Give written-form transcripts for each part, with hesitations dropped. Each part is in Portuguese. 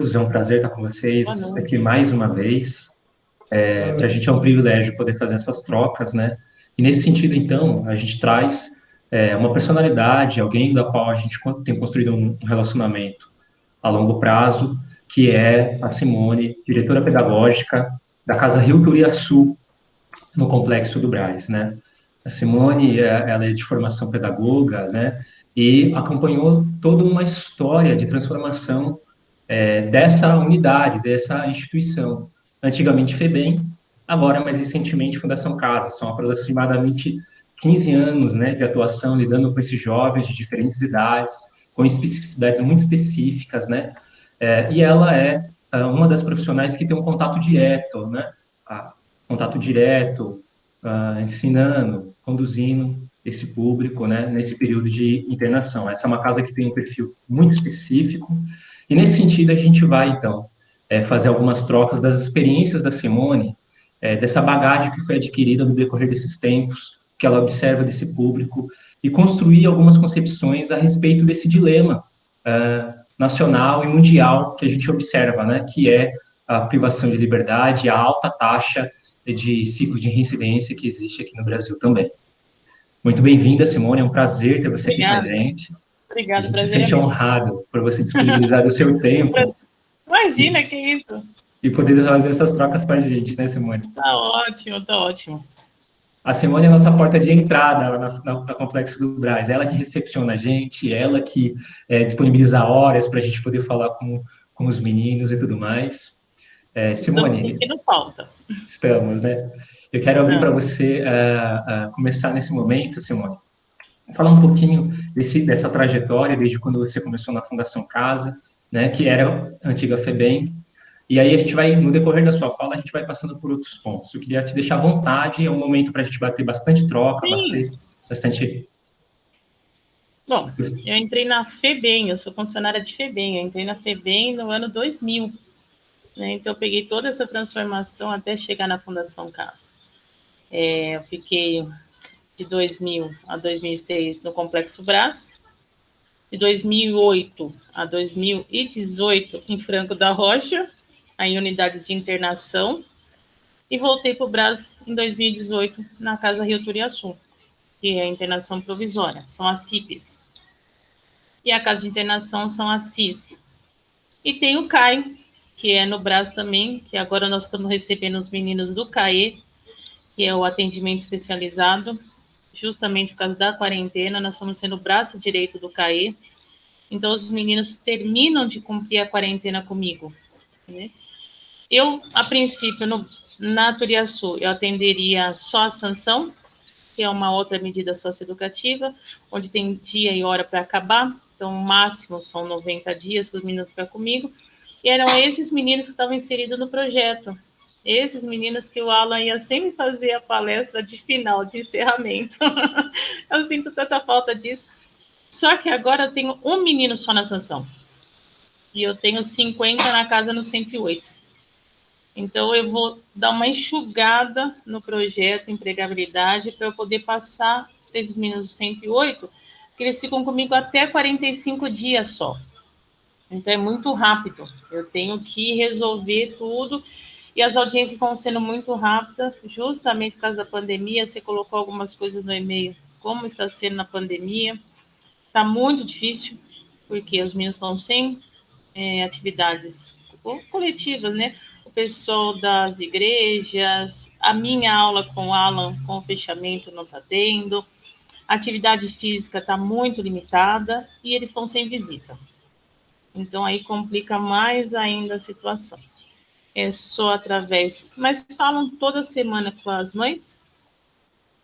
É um prazer estar com Boa vocês noite. aqui mais uma vez. Para a gente é um privilégio poder fazer essas trocas, né? E nesse sentido, então, a gente traz uma personalidade, alguém da qual a gente tem construído um relacionamento a longo prazo, que é a Simone, diretora pedagógica da Casa Rio Turiaçu, no Complexo do Brás, né? A Simone, ela é de formação pedagoga, né? E acompanhou toda uma história de transformação dessa unidade, dessa instituição. Antigamente FEBEM, agora mais recentemente Fundação Casa. São aproximadamente 15 anos, né, de atuação lidando com esses jovens de diferentes idades, com especificidades muito específicas, né? E ela é uma das profissionais que tem um contato direto, né? Contato direto, ensinando, conduzindo esse público, né, nesse período de internação. Essa é uma casa que tem um perfil muito específico, e nesse sentido a gente vai, então, fazer algumas trocas das experiências da Simone, dessa bagagem que foi adquirida no decorrer desses tempos, que ela observa desse público, e construir algumas concepções a respeito desse dilema nacional e mundial que a gente observa, né, que é a privação de liberdade, a alta taxa de ciclo de reincidência que existe aqui no Brasil também. Muito bem-vinda, Simone, é um prazer ter você aqui com a gente. A Obrigada, o gente se prazer é sente meu. honrado por você disponibilizar o seu tempo Imagina, que isso. e poder fazer essas trocas com a gente, né, Simone? Tá ótimo, tá ótimo. A Simone é a nossa porta de entrada na Complexo do Brás. Ela que recepciona a gente, ela que disponibiliza horas para a gente poder falar com os meninos e tudo mais. Estamos Simone, sentindo falta. estamos, né? Eu quero abrir para você começar nesse momento, Simone, falar um pouquinho dessa trajetória, desde quando você começou na Fundação Casa, né, que era a antiga FEBEM, e aí a gente vai, no decorrer da sua fala, a gente vai passando por outros pontos. Eu queria te deixar à vontade, é um momento para a gente bater bastante troca, Sim. bastante... Bom, eu entrei na FEBEM, eu sou funcionária de FEBEM, eu entrei na FEBEM no ano 2000, né? Então eu peguei toda essa transformação até chegar na Fundação Casa. Eu fiquei de 2000 a 2006 no Complexo Brás, de 2008 a 2018 em Franco da Rocha, em unidades de internação, e voltei para o Brás em 2018 na Casa Rio Turiaçu, que é a internação provisória, são as CIPs. E a casa de internação são as CIS. E tem o CAI, que é no Brás também, que agora nós estamos recebendo os meninos do CAE, que é o atendimento especializado, justamente por causa da quarentena, nós estamos sendo o braço direito do CAE. Então, os meninos terminam de cumprir a quarentena comigo, né? Eu, a princípio, na Turiaçu, eu atenderia só a sanção, que é uma outra medida socioeducativa, onde tem dia e hora para acabar, então o máximo são 90 dias que os meninos ficam comigo, e eram esses meninos que estavam inseridos no projeto, esses meninos que o Alan ia sempre fazer a palestra de final, de encerramento. Eu sinto tanta falta disso. Só que agora eu tenho um menino só na sanção, e eu tenho 50 na casa no 108. Então, eu vou dar uma enxugada no projeto empregabilidade para eu poder passar esses meninos do 108, que eles ficam comigo até 45 dias só. Então, é muito rápido. Eu tenho que resolver tudo e as audiências estão sendo muito rápidas, justamente por causa da pandemia. Você colocou algumas coisas no e-mail, como está sendo na pandemia. Está muito difícil, porque os meninos estão sem atividades coletivas, né? O pessoal das igrejas, a minha aula com o Alan, com o fechamento, não está tendo, a atividade física está muito limitada e eles estão sem visita. Então, aí complica mais ainda a situação. É só através... Mas falam toda semana com as mães,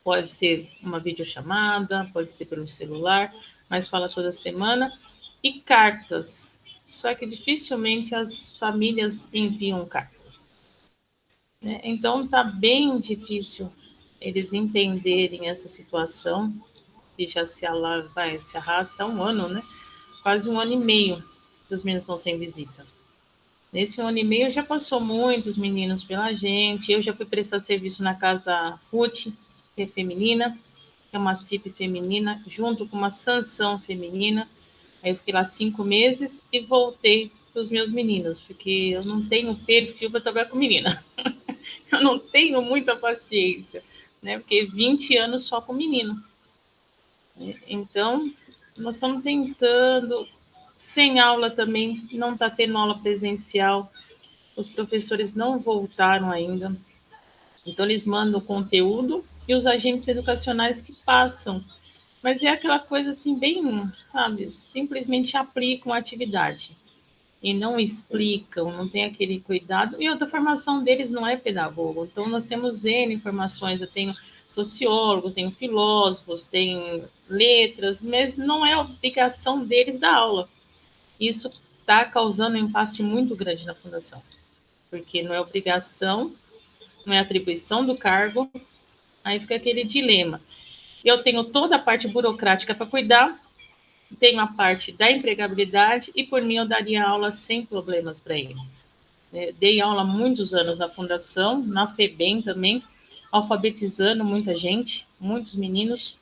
pode ser uma videochamada, pode ser pelo celular, mas fala toda semana. E cartas. Só que dificilmente as famílias enviam cartas, né? Então está bem difícil eles entenderem essa situação, que já se arrasta há um ano, né? Quase um ano e meio que os meninos estão sem visita. Nesse ano e meio já passou muitos meninos pela gente. Eu já fui prestar serviço na casa Ruth, que é feminina, que é uma CIP feminina, junto com uma sanção feminina. Aí eu fiquei lá 5 meses e voltei para os meus meninos, porque eu não tenho perfil para trabalhar com menina. Eu não tenho muita paciência, né? Porque 20 anos só com menino. Então, nós estamos tentando, sem aula também, não está tendo aula presencial, os professores não voltaram ainda, então eles mandam conteúdo e os agentes educacionais que passam, mas é aquela coisa assim, bem, sabe, simplesmente aplicam a atividade e não explicam, não tem aquele cuidado, e outra formação deles não é pedagogo, então nós temos N informações, eu tenho sociólogos, tenho filósofos, tenho letras, mas não é obrigação deles da aula. Isso está causando um impasse muito grande na fundação, porque não é obrigação, não é atribuição do cargo, aí fica aquele dilema. Eu tenho toda a parte burocrática para cuidar, tenho a parte da empregabilidade e, por mim, eu daria aula sem problemas para ele. Dei aula há muitos anos na fundação, na FEBEM também, alfabetizando muita gente, muitos meninos,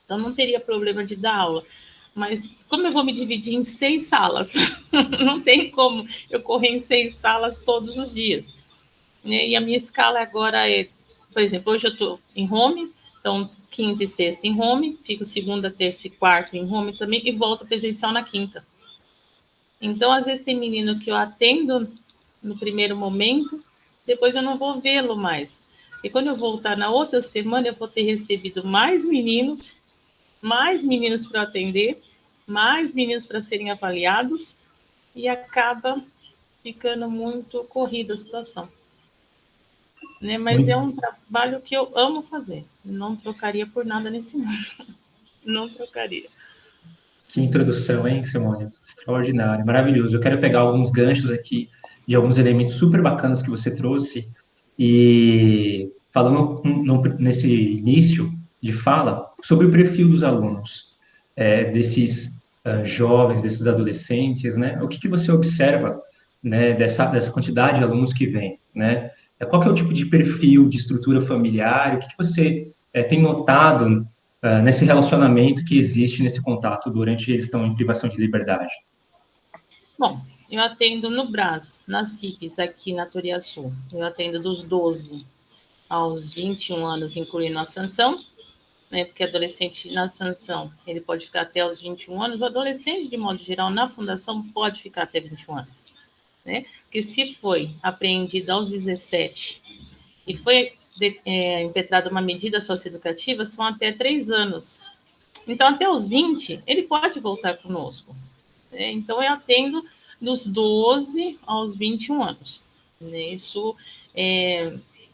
então não teria problema de dar aula. Mas como eu vou me dividir em 6 salas? Não tem como eu correr em 6 salas todos os dias. E a minha escala agora é, por exemplo, hoje eu estou em home, então quinta e sexta em home, fico segunda, terça e quarta em home também e volto presencial na quinta. Então, às vezes tem menino que eu atendo no primeiro momento, depois eu não vou vê-lo mais. E quando eu voltar na outra semana, eu vou ter recebido mais meninos para atender, mais meninos para serem avaliados, e acaba ficando muito corrida a situação. Né? Mas é um trabalho que eu amo fazer. Não trocaria por nada nesse mundo. Não trocaria. Que introdução, hein, Simone? Extraordinário, maravilhoso. Eu quero pegar alguns ganchos aqui de alguns elementos super bacanas que você trouxe e falando nesse início de fala sobre o perfil dos alunos, desses jovens, desses adolescentes, né? O que você observa, né, dessa quantidade de alunos que vem, né? Qual que é o tipo de perfil, de estrutura familiar? O que você tem notado nesse relacionamento que existe nesse contato durante eles estão em privação de liberdade? Bom, eu atendo no Brás, na CIPES, aqui na Toriaçu. Eu atendo dos 12 aos 21 anos, incluindo a sanção, né? Porque adolescente na sanção, ele pode ficar até os 21 anos. O adolescente, de modo geral, na fundação, pode ficar até 21 anos. Né? Porque se foi apreendido aos 17 e foi impetrada uma medida socioeducativa, são até 3 anos. Então, até os 20, ele pode voltar conosco. Né? Então, eu atendo dos 12 aos 21 anos. Né? Isso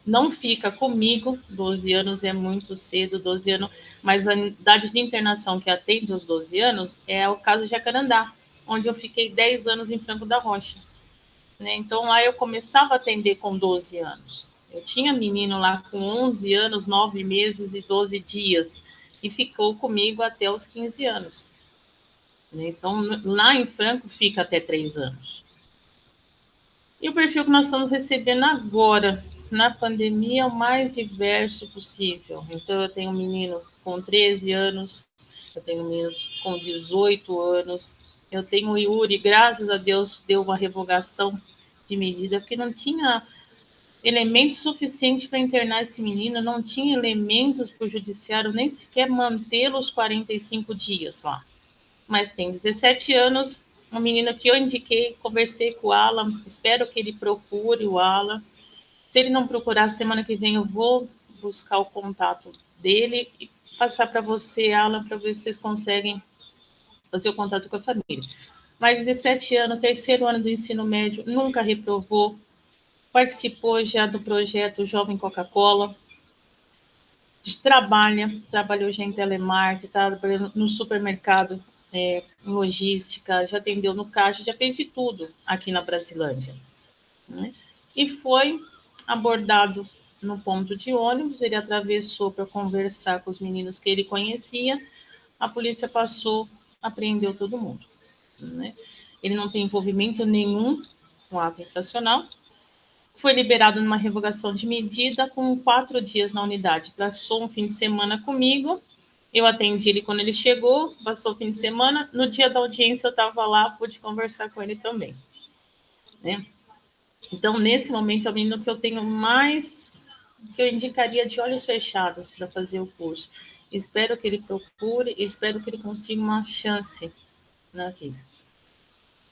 não fica comigo, 12 anos é muito cedo, 12 anos, mas a idade de internação que atende os 12 anos é o caso de Jacarandá, onde eu fiquei 10 anos em Franco da Rocha. Né? Então, lá eu começava a atender com 12 anos. Eu tinha menino lá com 11 anos, 9 meses e 12 dias, e ficou comigo até os 15 anos. Então, lá em Franco fica até 3 anos. E o perfil que nós estamos recebendo agora, na pandemia, é o mais diverso possível. Então, eu tenho um menino com 13 anos, eu tenho um menino com 18 anos, eu tenho o Yuri, graças a Deus, deu uma revogação de medida, porque não tinha elementos suficientes para internar esse menino, não tinha elementos para o judiciário nem sequer mantê-los 45 dias lá. Mas tem 17 anos, um menino que eu indiquei, conversei com o Alan, espero que ele procure o Alan. Se ele não procurar, semana que vem eu vou buscar o contato dele e passar para você, Alan, para ver se vocês conseguem fazer o contato com a família. Mas 17 anos, terceiro ano do ensino médio, nunca reprovou, participou já do projeto Jovem Coca-Cola, trabalhou já em telemarketing, trabalhou no supermercado, em logística, já atendeu no caixa, já fez de tudo aqui na Brasilândia. Né? E foi abordado no ponto de ônibus, ele atravessou para conversar com os meninos que ele conhecia, a polícia passou, apreendeu todo mundo. Né? Ele não tem envolvimento nenhum com ato infracional, foi liberado numa revogação de medida com 4 dias na unidade. Passou um fim de semana comigo, eu atendi ele quando ele chegou, passou o fim de semana, no dia da audiência eu estava lá, pude conversar com ele também. né? Então, nesse momento, é o menino que eu tenho mais, que eu indicaria de olhos fechados para fazer o curso. Espero que ele procure, espero que ele consiga uma chance na vida.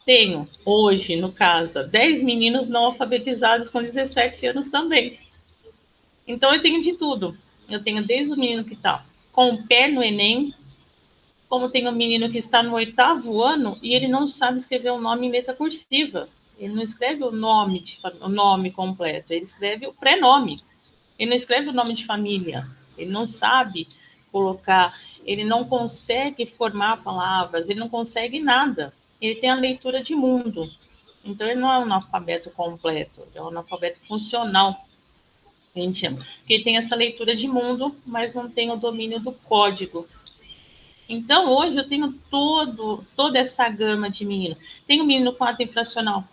Tenho, hoje, no caso, 10 meninos não alfabetizados com 17 anos também. Então, eu tenho de tudo. Eu tenho desde o menino que está com o pé no Enem, como tem um menino que está no 8º ano e ele não sabe escrever o nome em letra cursiva. Ele não escreve o nome completo, ele escreve o pré-nome. Ele não escreve o nome de família. Ele não sabe colocar, ele não consegue formar palavras, ele não consegue nada. Ele tem a leitura de mundo. Então, ele não é um analfabeto completo, ele é um analfabeto funcional, a gente chama. Porque ele tem essa leitura de mundo, mas não tem o domínio do código. Então, hoje eu tenho toda essa gama de meninos. Tenho menino com ato infracional.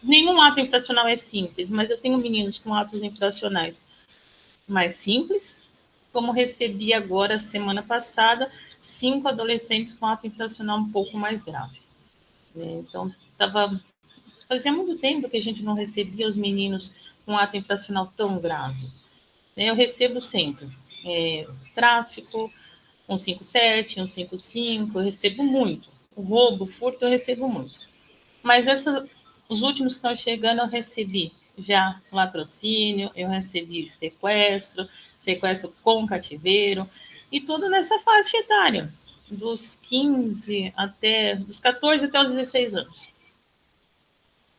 Nenhum ato infracional é simples, mas eu tenho meninos com atos infracionais mais simples, como recebi agora, semana passada, 5 adolescentes com ato infracional um pouco mais grave. Então, fazia muito tempo que a gente não recebia os meninos com ato infracional tão grave. Eu recebo sempre tráfico, 157, 155, eu recebo muito. O roubo, o furto, eu recebo muito. Mas os últimos que estão chegando, eu recebi já latrocínio, eu recebi sequestro com cativeiro, e tudo nessa faixa etária, dos 14 até os 16 anos.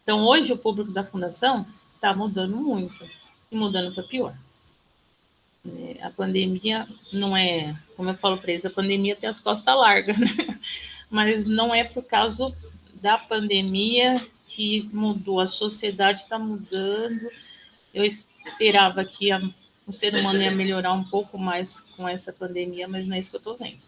Então, hoje, o público da Fundação está mudando muito, e mudando para pior. A pandemia não é, como eu falo para eles, a pandemia tem as costas largas, né? Mas não é por causa da pandemia que mudou, a sociedade está mudando. Eu esperava que o ser humano ia melhorar um pouco mais com essa pandemia, mas não é isso que eu estou vendo.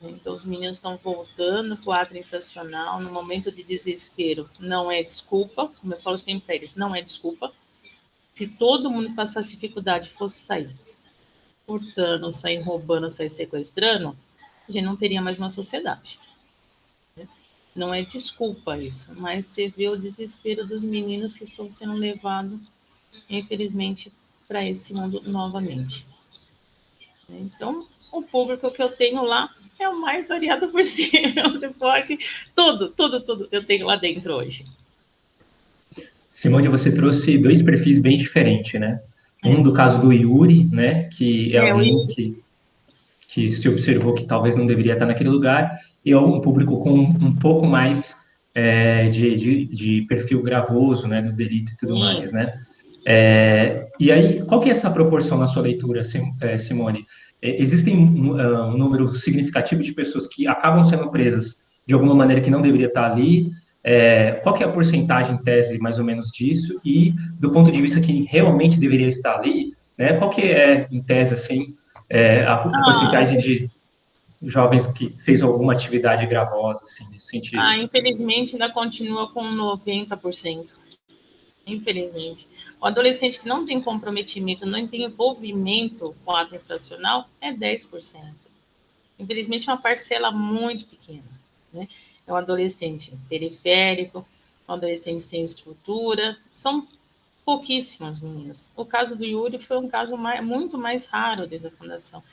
Então, os meninos estão voltando para o ato infracional no momento de desespero. Não é desculpa, como eu falo sempre para eles, não é desculpa. Se todo mundo passasse dificuldade fosse sair furtando, sair roubando, sair sequestrando, a gente não teria mais uma sociedade. Não é desculpa isso, mas você vê o desespero dos meninos que estão sendo levados, infelizmente, para esse mundo novamente. Então, o público que eu tenho lá é o mais variado possível. Você pode. Tudo eu tenho lá dentro hoje. Simone, você trouxe dois perfis bem diferentes, né? Um do caso do Yuri, né? Que é alguém que se observou que talvez não deveria estar naquele lugar, e é um público com um pouco mais de perfil gravoso, né? Dos delitos e tudo mais, né? E aí, qual que é essa proporção na sua leitura, Simone? Existem um número significativo de pessoas que acabam sendo presas de alguma maneira que não deveria estar ali? Qual que é a porcentagem, em tese, mais ou menos disso? E do ponto de vista que realmente deveria estar ali, né? Qual que é, em tese, assim, a porcentagem de jovens que fez alguma atividade gravosa, assim, nesse sentido? Infelizmente, ainda continua com 90%. Infelizmente. O adolescente que não tem comprometimento, não tem envolvimento com o ato infracional, é 10%. Infelizmente, é uma parcela muito pequena. Né? É um adolescente periférico, um adolescente sem estrutura, são pouquíssimos meninos. O caso do Yuri foi um caso muito mais raro dentro da fundação.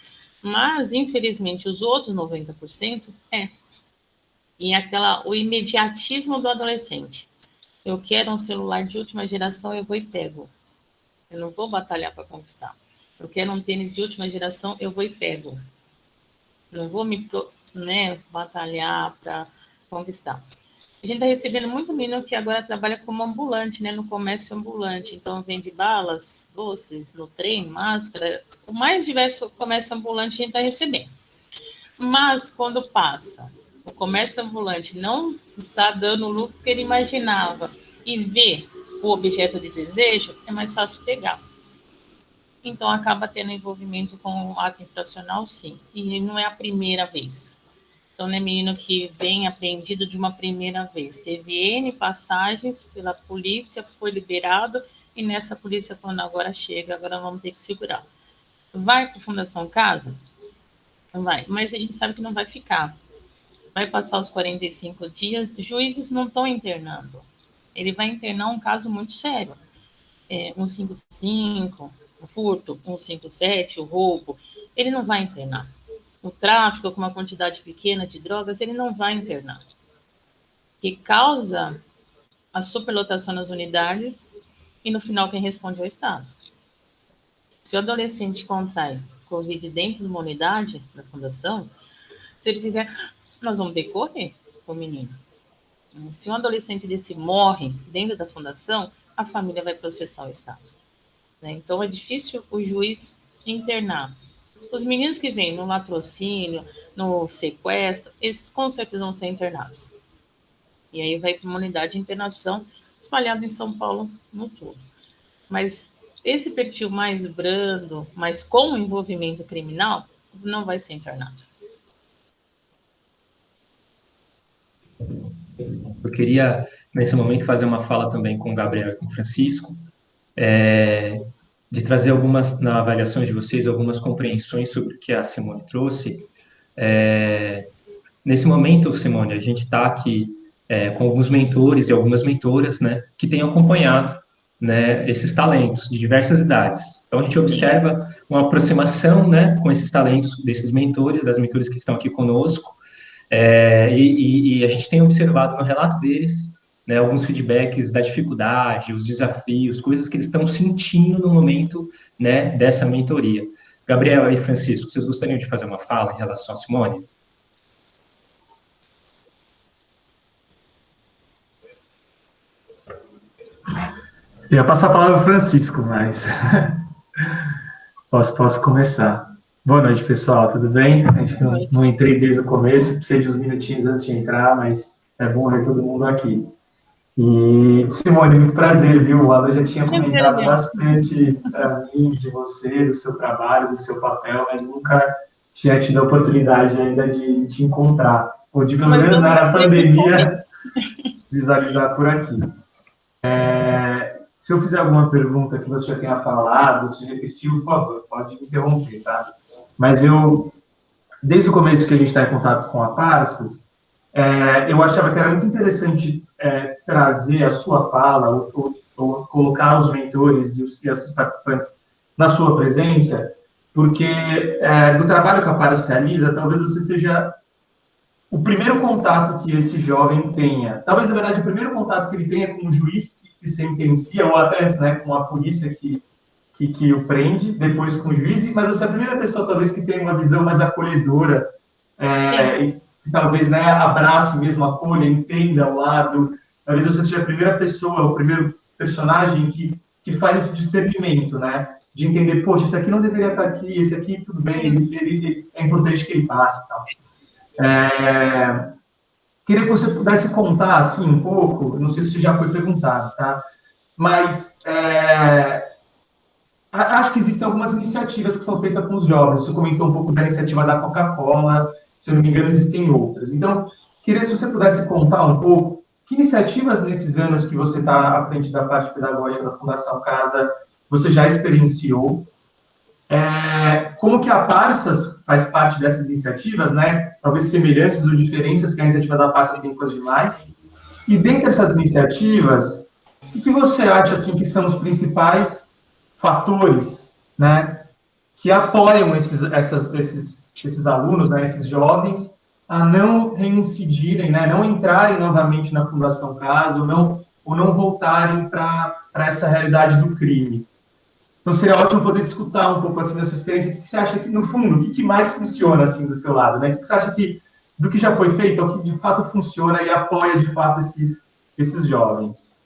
Mas, infelizmente, os outros 90% E o imediatismo do adolescente. Eu quero um celular de última geração, eu vou e pego. Eu não vou batalhar para conquistar. Eu quero um tênis de última geração, eu vou e pego. Não vou batalhar para conquistar. A gente está recebendo muito menino que agora trabalha como ambulante, né, no comércio ambulante. Então, vende balas, doces, no trem, máscara. O mais diverso comércio ambulante a gente está recebendo. Mas, quando passa, o comércio ambulante não está dando o lucro que ele imaginava e vê o objeto de desejo, é mais fácil pegar. Então, acaba tendo envolvimento com o ato infracional, sim. E não é a primeira vez. Então, não é menino que vem apreendido de uma primeira vez. Teve N passagens pela polícia, foi liberado, e nessa polícia falando, agora chega, agora vamos ter que segurar. Vai para a Fundação Casa? Não vai. Mas a gente sabe que não vai ficar. Vai passar os 45 dias, juízes não estão internando. ele vai internar um caso muito sério. 155, o furto, 157, o roubo, ele não vai internar. O tráfico com uma quantidade pequena de drogas, ele não vai internar. Que causa a superlotação nas unidades e, no final, quem responde é o Estado. Se o adolescente contrai Covid dentro de uma unidade da fundação, se ele fizer, nós vamos ter que correr com o menino. Se um adolescente desse morre dentro da fundação, a família vai processar o Estado. Então, é difícil o juiz internar. Os meninos que vêm no latrocínio, no sequestro, esses com certeza vão ser internados. E aí vai para uma unidade de internação espalhada em São Paulo no todo. Mas esse perfil mais brando, mas com envolvimento criminal, não vai ser internado. Eu queria, nesse momento, fazer uma fala também com o Gabriel e com o Francisco, de trazer algumas, na avaliação de vocês, algumas compreensões sobre o que a Simone trouxe. Nesse momento, Simone, a gente está aqui com alguns mentores e algumas mentoras, né, que têm acompanhado, né, esses talentos de diversas idades. Então, a gente observa uma aproximação, né, com esses talentos desses mentores, das mentoras que estão aqui conosco, e a gente tem observado no relato deles, né, alguns feedbacks da dificuldade, os desafios, coisas que eles estão sentindo no momento, né, dessa mentoria. Gabriel e Francisco, vocês gostariam de fazer uma fala em relação a Simone? Eu ia passar a palavra para o Francisco, mas posso começar. Boa noite, pessoal, tudo bem? Acho que não entrei desde o começo, precisei de uns minutinhos antes de entrar, mas é bom ver todo mundo aqui. E, Simone, muito prazer, viu? O Alan já tinha comentado bastante para mim, de você, do seu trabalho, do seu papel, mas nunca tinha tido a oportunidade ainda de te encontrar. Ou de, pelo menos na pandemia, visualizar por aqui. Se eu fizer alguma pergunta que você já tenha falado, se repetir, por favor, pode me interromper, tá? Mas desde o começo que a gente está em contato com a Parsas, eu achava que era muito interessante trazer a sua fala, ou colocar os mentores e os participantes na sua presença, porque do trabalho que a Parsas realiza, talvez você seja o primeiro contato que esse jovem tenha. Talvez, na verdade, o primeiro contato que ele tenha com o juiz que sentencia, ou até antes, né, com a polícia que o prende, depois com o juiz, mas você é a primeira pessoa, talvez, que tenha uma visão mais acolhedora, e talvez, né, abrace mesmo, acolha, entenda ao lado. Talvez você seja a primeira pessoa, o primeiro personagem que faz esse discernimento, né, de entender, poxa, esse aqui não deveria estar aqui, esse aqui, tudo bem, ele é importante que ele passe e tal. Queria que você pudesse contar, assim, um pouco, não sei se já foi perguntado, tá? Mas acho que existem algumas iniciativas que são feitas com os jovens. Você comentou um pouco da iniciativa da Coca-Cola, se eu não me engano, existem outras. Então, queria se você pudesse contar um pouco que iniciativas nesses anos que você está à frente da parte pedagógica da Fundação Casa você já experienciou, como que a Parsas faz parte dessas iniciativas, né? Talvez semelhanças ou diferenças que a iniciativa da Parsas tem com as demais. E dentre essas iniciativas, o que você acha assim que são os principais fatores, né, que apoiam esses alunos, né, esses jovens, a não reincidirem, né, não entrarem novamente na Fundação Casa, ou não voltarem para essa realidade do crime? Então, seria ótimo poder escutar um pouco assim da sua experiência. O que você acha que, no fundo, o que mais funciona assim do seu lado, né? O que você acha que, do que já foi feito, é o que de fato funciona e apoia de fato esses jovens?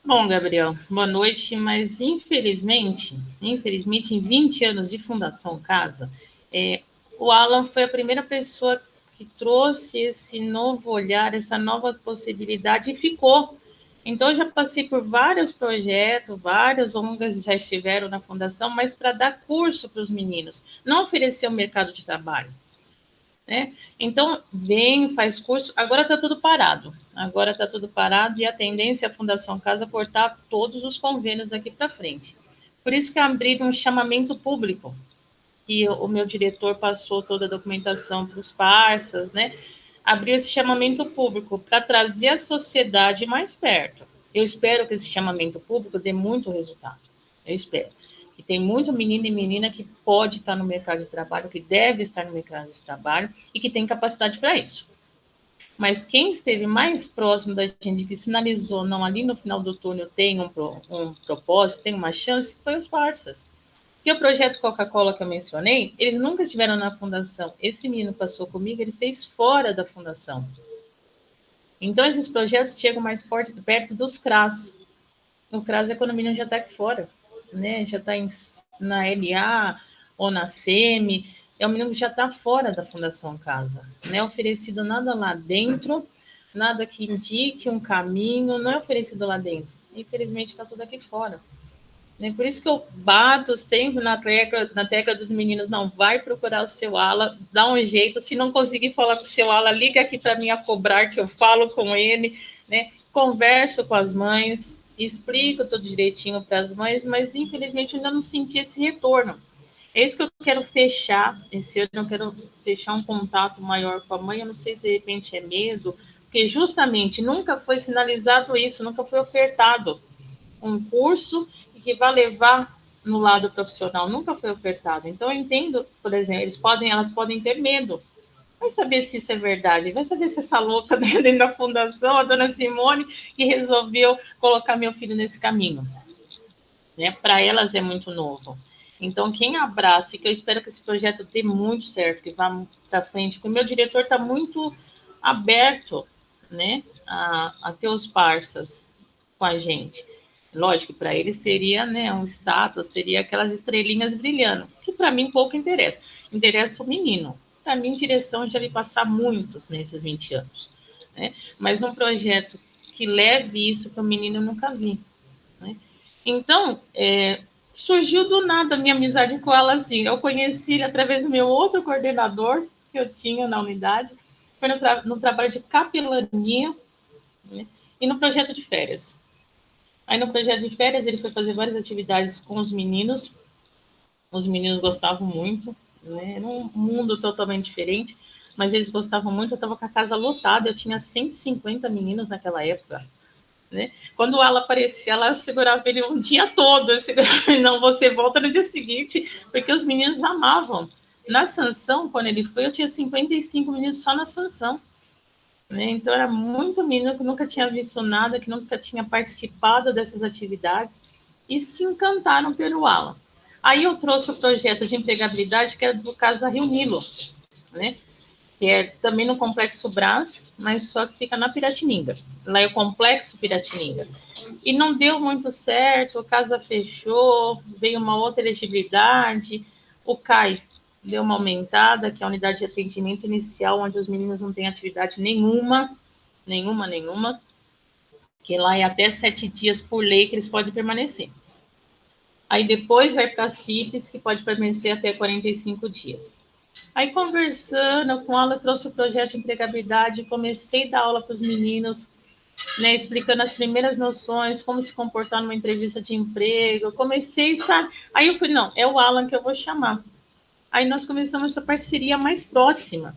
Bom, Gabriel, boa noite, mas infelizmente, em 20 anos de Fundação Casa, o Alan foi a primeira pessoa que trouxe esse novo olhar, essa nova possibilidade e ficou. Então, eu já passei por vários projetos, várias ONGs já estiveram na Fundação, mas para dar curso para os meninos, não oferecer o mercado de trabalho. Né? Então, vem, faz curso, agora está tudo parado. Agora está tudo parado e a tendência é a Fundação Casa cortar todos os convênios daqui para frente. Por isso que abriram um chamamento público, e o meu diretor passou toda a documentação para os parceiros, né? abriu esse chamamento público para trazer a sociedade mais perto. Eu espero que esse chamamento público dê muito resultado. Eu espero. Que tem muito menino e menina que pode estar no mercado de trabalho, que deve estar no mercado de trabalho e que tem capacidade para isso. Mas quem esteve mais próximo da gente, que sinalizou, não, ali no final do túnel tem um propósito, tem uma chance, foi os parceiros. E o projeto Coca-Cola que eu mencionei, eles nunca estiveram na fundação. Esse menino passou comigo, ele fez fora da fundação. Então, esses projetos chegam mais perto dos CRAS. O CRAS é quando o menino já está aqui fora, né? Já está na LA ou na SEMI. É o menino que já está fora da Fundação Casa. Não é oferecido nada lá dentro, nada que indique um caminho, não é oferecido lá dentro. Infelizmente, está tudo aqui fora. Por isso que eu bato sempre na tecla dos meninos, não, vai procurar o seu ala, dá um jeito, se não conseguir falar com o seu ala, liga aqui para mim a cobrar, que eu falo com ele, né? Converso com as mães, explico tudo direitinho para as mães, mas infelizmente eu ainda não senti esse retorno. É isso que eu quero fechar, esse ano eu quero fechar um contato maior com a mãe, eu não sei se de repente é medo, porque justamente nunca foi sinalizado isso, nunca foi ofertado um curso que vai levar no lado profissional, nunca foi ofertado. Então, eu entendo, por exemplo, elas podem ter medo. Vai saber se isso é verdade, vai saber se essa louca dentro da fundação, a dona Simone, que resolveu colocar meu filho nesse caminho. Para elas é muito novo. Então, quem abraça, e que eu espero que esse projeto dê muito certo, que vá para frente, porque o meu diretor está muito aberto, né, a ter os parceiros com a gente. Lógico, para ele seria, né, um status, seria aquelas estrelinhas brilhando, que para mim pouco interessa. Interessa o menino. Para mim, direção já vi passar muitos nesses 20 anos. Né? Mas um projeto que leve isso para o menino eu nunca vi. Né? Então, surgiu do nada a minha amizade com ela assim. Eu conheci ele através do meu outro coordenador que eu tinha na unidade, foi no trabalho de capelania, né? E no projeto de férias. Aí no projeto de férias ele foi fazer várias atividades com os meninos gostavam muito, né? Era um mundo totalmente diferente, mas eles gostavam muito, eu estava com a casa lotada, eu tinha 150 meninos naquela época, né? Quando o Ala aparecia lá, eu segurava ele um dia todo, eu segurava ele, não, você volta no dia seguinte, porque os meninos amavam. Na Sansão, quando ele foi, eu tinha 55 meninos só na Sansão. Então, era muito menino que nunca tinha visto nada, que nunca tinha participado dessas atividades e se encantaram pelo Alan. Aí eu trouxe o projeto de empregabilidade, que era do Casa Rio Nilo, né? Que é também no Complexo Brás, mas só que fica na Piratininga. Lá é o Complexo Piratininga. E não deu muito certo, a casa fechou, veio uma outra elegibilidade, o CAI deu uma aumentada, que é a unidade de atendimento inicial, onde os meninos não têm atividade nenhuma, que lá é até 7 dias por lei que eles podem permanecer. Aí depois vai para a CIPES, que pode permanecer até 45 dias. Aí conversando com ela, eu trouxe o projeto de empregabilidade, comecei a dar aula para os meninos, né, explicando as primeiras noções, como se comportar numa entrevista de emprego, eu comecei, sabe? Aí eu falei, não, é o Alan que eu vou chamar. Aí nós começamos essa parceria mais próxima.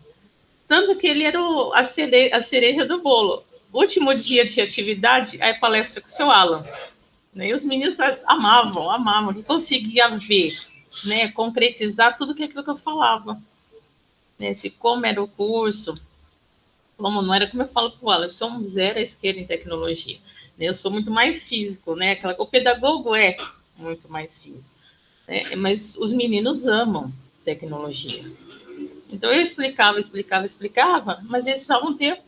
Tanto que ele era a cereja do bolo. Último dia de atividade, aí palestra com o seu Alan. Né? E os meninos amavam, que conseguia ver, né, concretizar tudo aquilo que eu falava. Né? Como era o curso, como não era, como eu falo para o Alan, eu sou um zero à esquerda em tecnologia. Né? Eu sou muito mais físico, né? O pedagogo é muito mais físico. Né? Mas os meninos amam tecnologia. Então, eu explicava, mas eles precisavam ter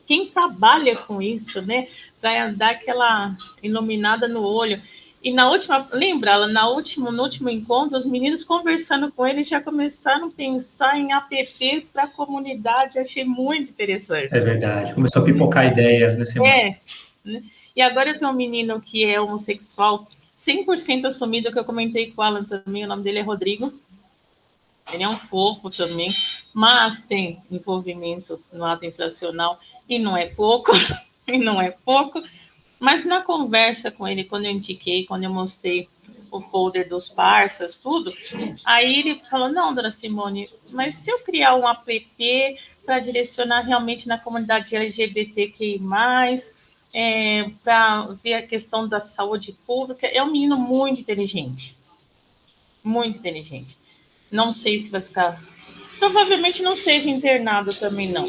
quem trabalha com isso, né? Para dar aquela iluminada no olho. E na última, lembra, no último encontro, os meninos conversando com ele já começaram a pensar em apps para a comunidade. Eu achei muito interessante. É verdade. Começou a pipocar ideias nesse momento. Né? E agora eu tenho um menino que é homossexual, 100% assumido, que eu comentei com o Alan também, o nome dele é Rodrigo. Ele é um fofo também, mas tem envolvimento no ato infracional, e não é pouco, Mas na conversa com ele, quando eu indiquei, quando eu mostrei o folder dos parceiros, tudo, aí ele falou, não, dona Simone, mas se eu criar um app para direcionar realmente na comunidade LGBTQI+, para ver a questão da saúde pública. É um menino muito inteligente. Muito inteligente. Não sei se vai ficar... Provavelmente não seja internado também, não.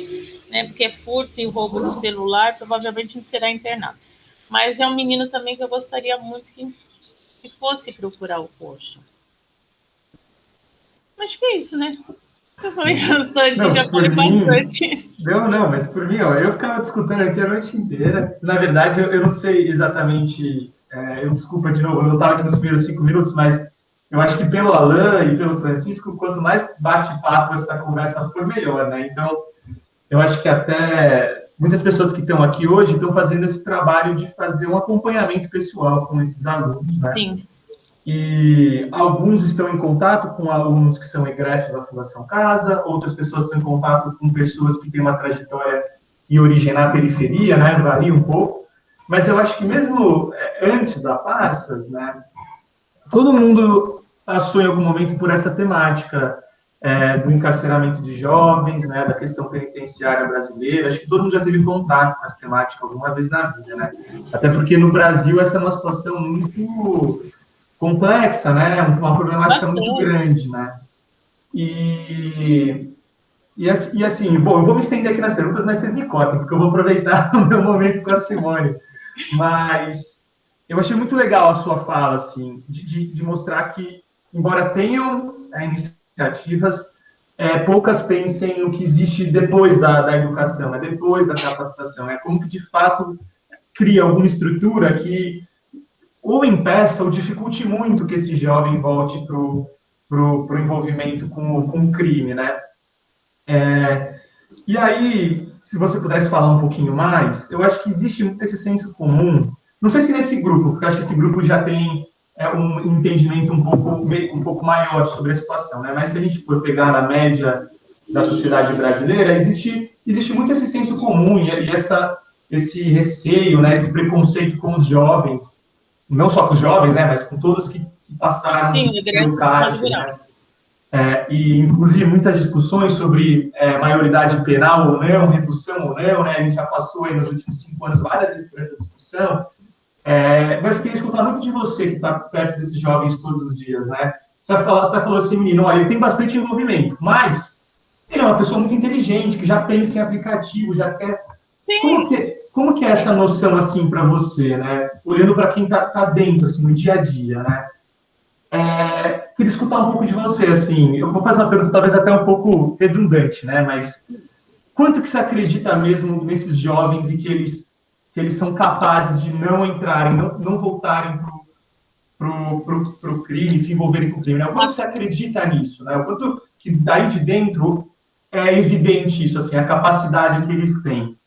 Né? Porque furto e roubo de celular, provavelmente não será internado. Mas é um menino também que eu gostaria muito que fosse procurar o curso. Acho que é isso, né? Eu falei bastante, Não, já por falei mim, bastante. não, mas por mim, ó, eu ficava discutindo aqui a noite inteira. Na verdade, eu não sei exatamente, desculpa de novo, eu não estava aqui nos primeiros 5 minutos, mas eu acho que pelo Alan e pelo Francisco, quanto mais bate-papo essa conversa for, melhor, né? Então, eu acho que até muitas pessoas que estão aqui hoje estão fazendo esse trabalho de fazer um acompanhamento pessoal com esses alunos, né? Sim. E alguns estão em contato com alunos que são egressos da Fundação Casa, outras pessoas estão em contato com pessoas que têm uma trajetória e origem na periferia, né? Varia um pouco. Mas eu acho que mesmo antes da Parsas, né? Todo mundo passou em algum momento por essa temática do encarceramento de jovens, né, da questão penitenciária brasileira. Acho que todo mundo já teve contato com essa temática alguma vez na vida, né? Até porque no Brasil essa é uma situação muito complexa, né? Uma problemática muito grande, né? E assim, bom, eu vou me estender aqui nas perguntas, mas vocês me cortem, porque eu vou aproveitar o meu momento com a Simone. Mas eu achei muito legal a sua fala, assim, de mostrar que, embora tenham iniciativas, poucas pensem no que existe depois da educação, depois da capacitação. É como que, de fato, cria alguma estrutura que ou impeça ou dificulte muito que esse jovem volte para o envolvimento com o crime, né? E aí, se você pudesse falar um pouquinho mais, eu acho que existe esse senso comum, não sei se nesse grupo, porque eu acho que esse grupo já tem um entendimento um pouco maior sobre a situação, né? Mas se a gente for pegar na média da sociedade brasileira, existe muito esse senso comum e esse receio, né? Esse preconceito com os jovens, não só com os jovens, né? Mas com todos que passaram pelo cárcere, né? E, inclusive, muitas discussões sobre maioridade penal ou não, redução ou não, né? A gente já passou aí nos últimos 5 anos várias vezes por essa discussão, mas queria escutar muito de você, que está perto desses jovens todos os dias, né? Você até falou assim, menino, olha, ele tem bastante envolvimento, mas ele é uma pessoa muito inteligente, que já pensa em aplicativo, já quer... Como que é essa noção, assim, para você, né? Olhando para quem tá dentro, assim, no dia a dia, né? Queria escutar um pouco de você, assim, eu vou fazer uma pergunta talvez até um pouco redundante, né, mas quanto que você acredita mesmo nesses jovens e que eles são capazes de não entrarem, não voltarem pro crime, se envolverem com o crime, né? O quanto você acredita nisso, né? O quanto que daí de dentro é evidente isso, assim, a capacidade que eles têm.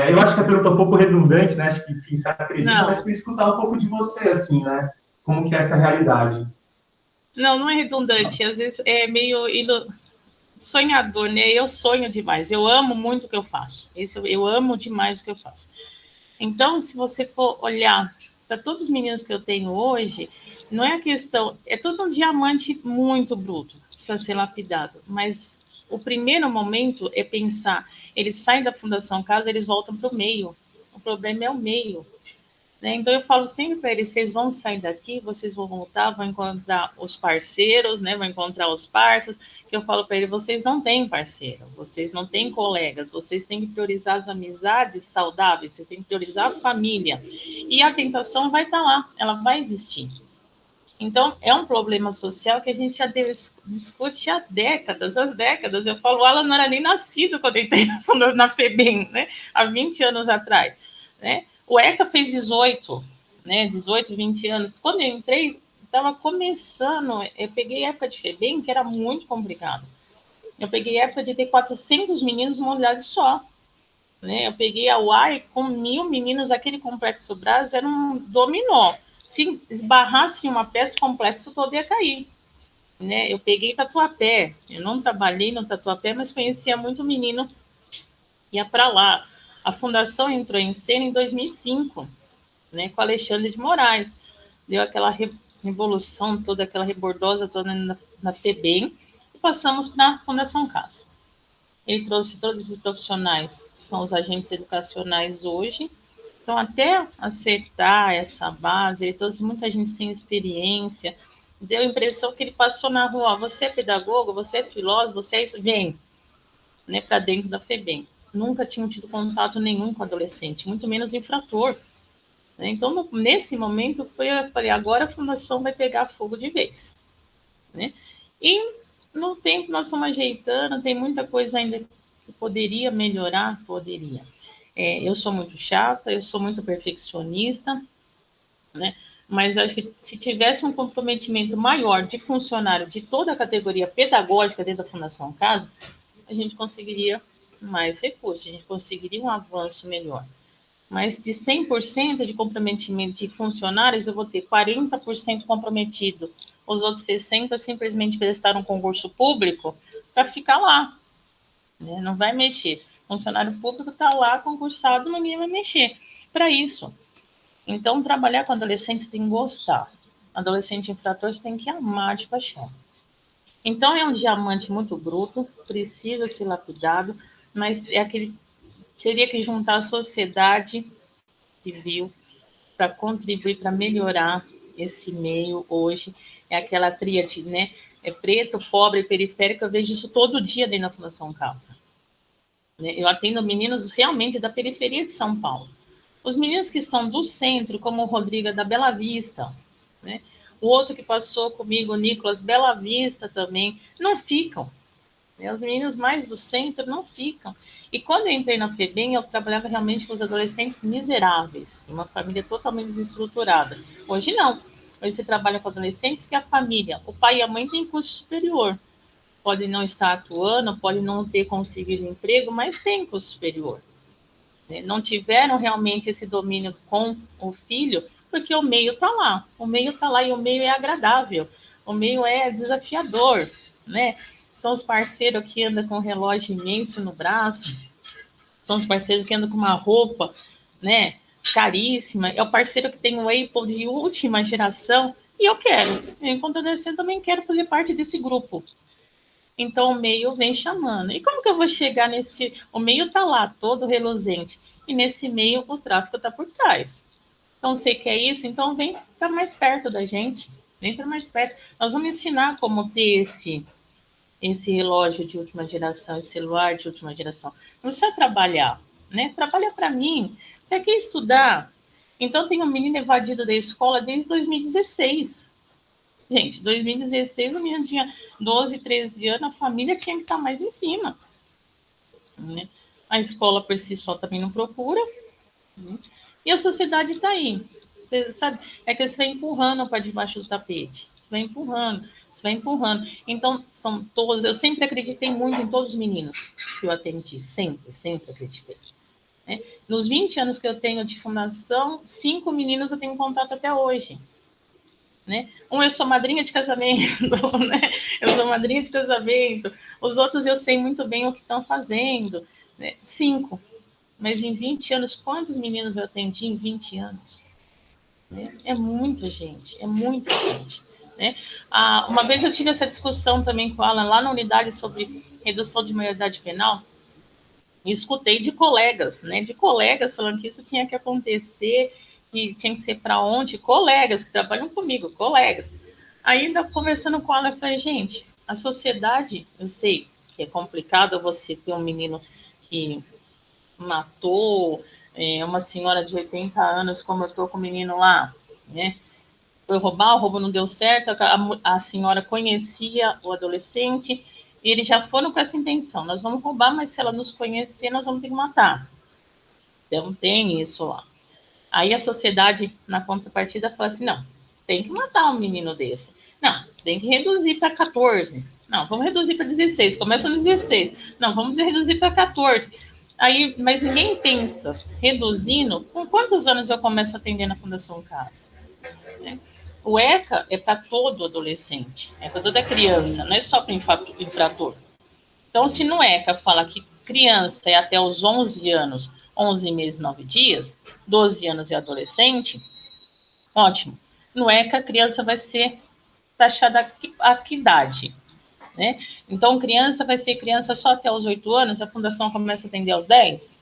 Eu acho que a pergunta é um pouco redundante, né? Acho que, enfim, você acredita, mas queria escutar um pouco de você, assim, né? Como que é essa realidade? Não é redundante. Às vezes é meio sonhador, né? Eu sonho demais. Eu amo muito o que eu faço. Eu amo demais o que eu faço. Então, se você for olhar para todos os meninos que eu tenho hoje, não é a questão... É todo um diamante muito bruto, precisa ser lapidado. Mas o primeiro momento é pensar, eles saem da Fundação Casa, eles voltam para o meio. O problema é o meio. Né? Então, eu falo sempre para eles, vocês vão sair daqui, vocês vão voltar, vão encontrar os parceiros, né? Vão encontrar os parceiros, que eu falo para eles, vocês não têm parceiro, vocês não têm colegas, vocês têm que priorizar as amizades saudáveis, vocês têm que priorizar a família. E a tentação vai estar lá, ela vai existir. Então, é um problema social que a gente já discute há décadas, Eu falo, o Alan não era nem nascido quando eu entrei na FEBEM, né? Há 20 anos atrás, né? O ECA fez 18, né? 18, 20 anos. Quando eu entrei, estava começando. Eu peguei época de FEBEM, que era muito complicado. Eu peguei época de ter 400 meninos numa unidade só. Né? Eu peguei a UAI com 1.000 meninos, aquele complexo Brás era um dominó. Se esbarrasse em uma peça, o complexo todo ia cair. Né? Eu peguei Tatuapé. Eu não trabalhei no Tatuapé, mas conhecia muito menino. Ia para lá. A fundação entrou em cena em 2005, né, com Alexandre de Moraes. Deu aquela revolução toda, aquela rebordosa toda na FEBEM, e passamos na Fundação Casa. ele trouxe todos esses profissionais, que são os agentes educacionais hoje. Então, até acertar essa base, ele trouxe muita gente sem experiência, deu a impressão que ele passou na rua, você é pedagogo, você é filósofo, você é isso, vem, né, para dentro da FEBEM. Nunca tinham tido contato nenhum com adolescente, muito menos infrator. Né? Então, nesse momento, eu falei, agora a fundação vai pegar fogo de vez. Né? E no tempo nós estamos ajeitando, tem muita coisa ainda que poderia melhorar, poderia. Eu sou muito chata, eu sou muito perfeccionista, né? Mas eu acho que se tivesse um comprometimento maior de funcionário de toda a categoria pedagógica dentro da Fundação Casa, a gente conseguiria mais recursos, a gente conseguiria um avanço melhor. Mas de 100% de comprometimento de funcionários, eu vou ter 40% comprometido. Os outros 60% simplesmente prestaram um concurso público para ficar lá. Né? Não vai mexer. O funcionário público está lá concursado, ninguém vai mexer. Para isso. Então, trabalhar com adolescentes tem que gostar. Adolescente infrator você tem que amar de paixão. Então, é um diamante muito bruto, precisa ser lapidado, mas é aquele... Teria que juntar a sociedade civil para contribuir, para melhorar esse meio hoje. É aquela tríade, né? É preto, pobre e periférico. Eu vejo isso todo dia dentro da Fundação Casa. Eu atendo meninos realmente da periferia de São Paulo. Os meninos que são do centro, como o Rodrigo da Bela Vista, né? O outro que passou comigo, o Nicolas, Bela Vista também, não ficam. Os meninos mais do centro não ficam. E quando eu entrei na FEBEM, eu trabalhava realmente com os adolescentes miseráveis, uma família totalmente desestruturada. Hoje não. Hoje você trabalha com adolescentes que a família, o pai e a mãe têm curso superior. Pode não estar atuando, pode não ter conseguido emprego, mas tem curso superior. Não tiveram realmente esse domínio com o filho, porque o meio está lá. O meio está lá e o meio é agradável. O meio é desafiador, né? São os parceiros que andam com um relógio imenso no braço, são os parceiros que andam com uma roupa, né, caríssima, é o parceiro que tem um Apple de última geração, e eu quero, enquanto adolescente também quero fazer parte desse grupo. Então o meio vem chamando. E como que eu vou chegar nesse... O meio está lá, todo reluzente, e nesse meio o tráfico está por trás. Então você quer isso? Então vem para mais perto da gente, vem para mais perto. Nós vamos ensinar como ter esse relógio de última geração, esse celular de última geração. Não precisa trabalhar, né? Trabalha para mim. Para que estudar? Então, tem um menino evadido da escola desde 2016. Gente, 2016 o menino tinha 12, 13 anos, a família tinha que estar mais em cima. Né? A escola por si só também não procura. Né? E a sociedade está aí. Você sabe, é que você vai empurrando para debaixo do tapete. Você vai empurrando. Então, são todos... Eu sempre acreditei muito em todos os meninos que eu atendi. Sempre acreditei. Né? Nos 20 anos que eu tenho de fundação, 5 meninos eu tenho contato até hoje. Né? Eu sou madrinha de casamento, né? Eu sou madrinha de casamento. Os outros eu sei muito bem o que estão fazendo. Né? 5. Mas em 20 anos, quantos meninos eu atendi em 20 anos? Né? É muita gente. Né? Uma vez eu tive essa discussão também com a Alan lá na unidade sobre redução de maioridade penal e escutei de colegas, né? De colegas falando que isso tinha que acontecer, que tinha que ser para onde? Colegas que trabalham comigo, colegas. Ainda conversando com ela, eu falei, gente, a sociedade, eu sei que é complicado você ter um menino que matou uma senhora de 80 anos, como eu estou com o menino lá, né? Foi roubar, o roubo não deu certo, a senhora conhecia o adolescente, e eles já foram com essa intenção, nós vamos roubar, mas se ela nos conhecer, nós vamos ter que matar. Então, tem isso lá. Aí a sociedade, na contrapartida, fala assim, não, tem que matar um menino desse. Não, tem que reduzir para 14. Não, vamos reduzir para 16. Começa no 16. Não, vamos reduzir para 14. Aí, mas ninguém pensa, reduzindo, com quantos anos eu começo a atender na Fundação Casa? O ECA é para todo adolescente, é para toda criança, não é só para infrator. Então, se no ECA fala que criança é até os 11 anos, 11 meses, 9 dias, 12 anos é adolescente, ótimo. No ECA, a criança vai ser taxada a que idade? né? Então, criança vai ser criança só até os 8 anos, a fundação começa a atender aos 10,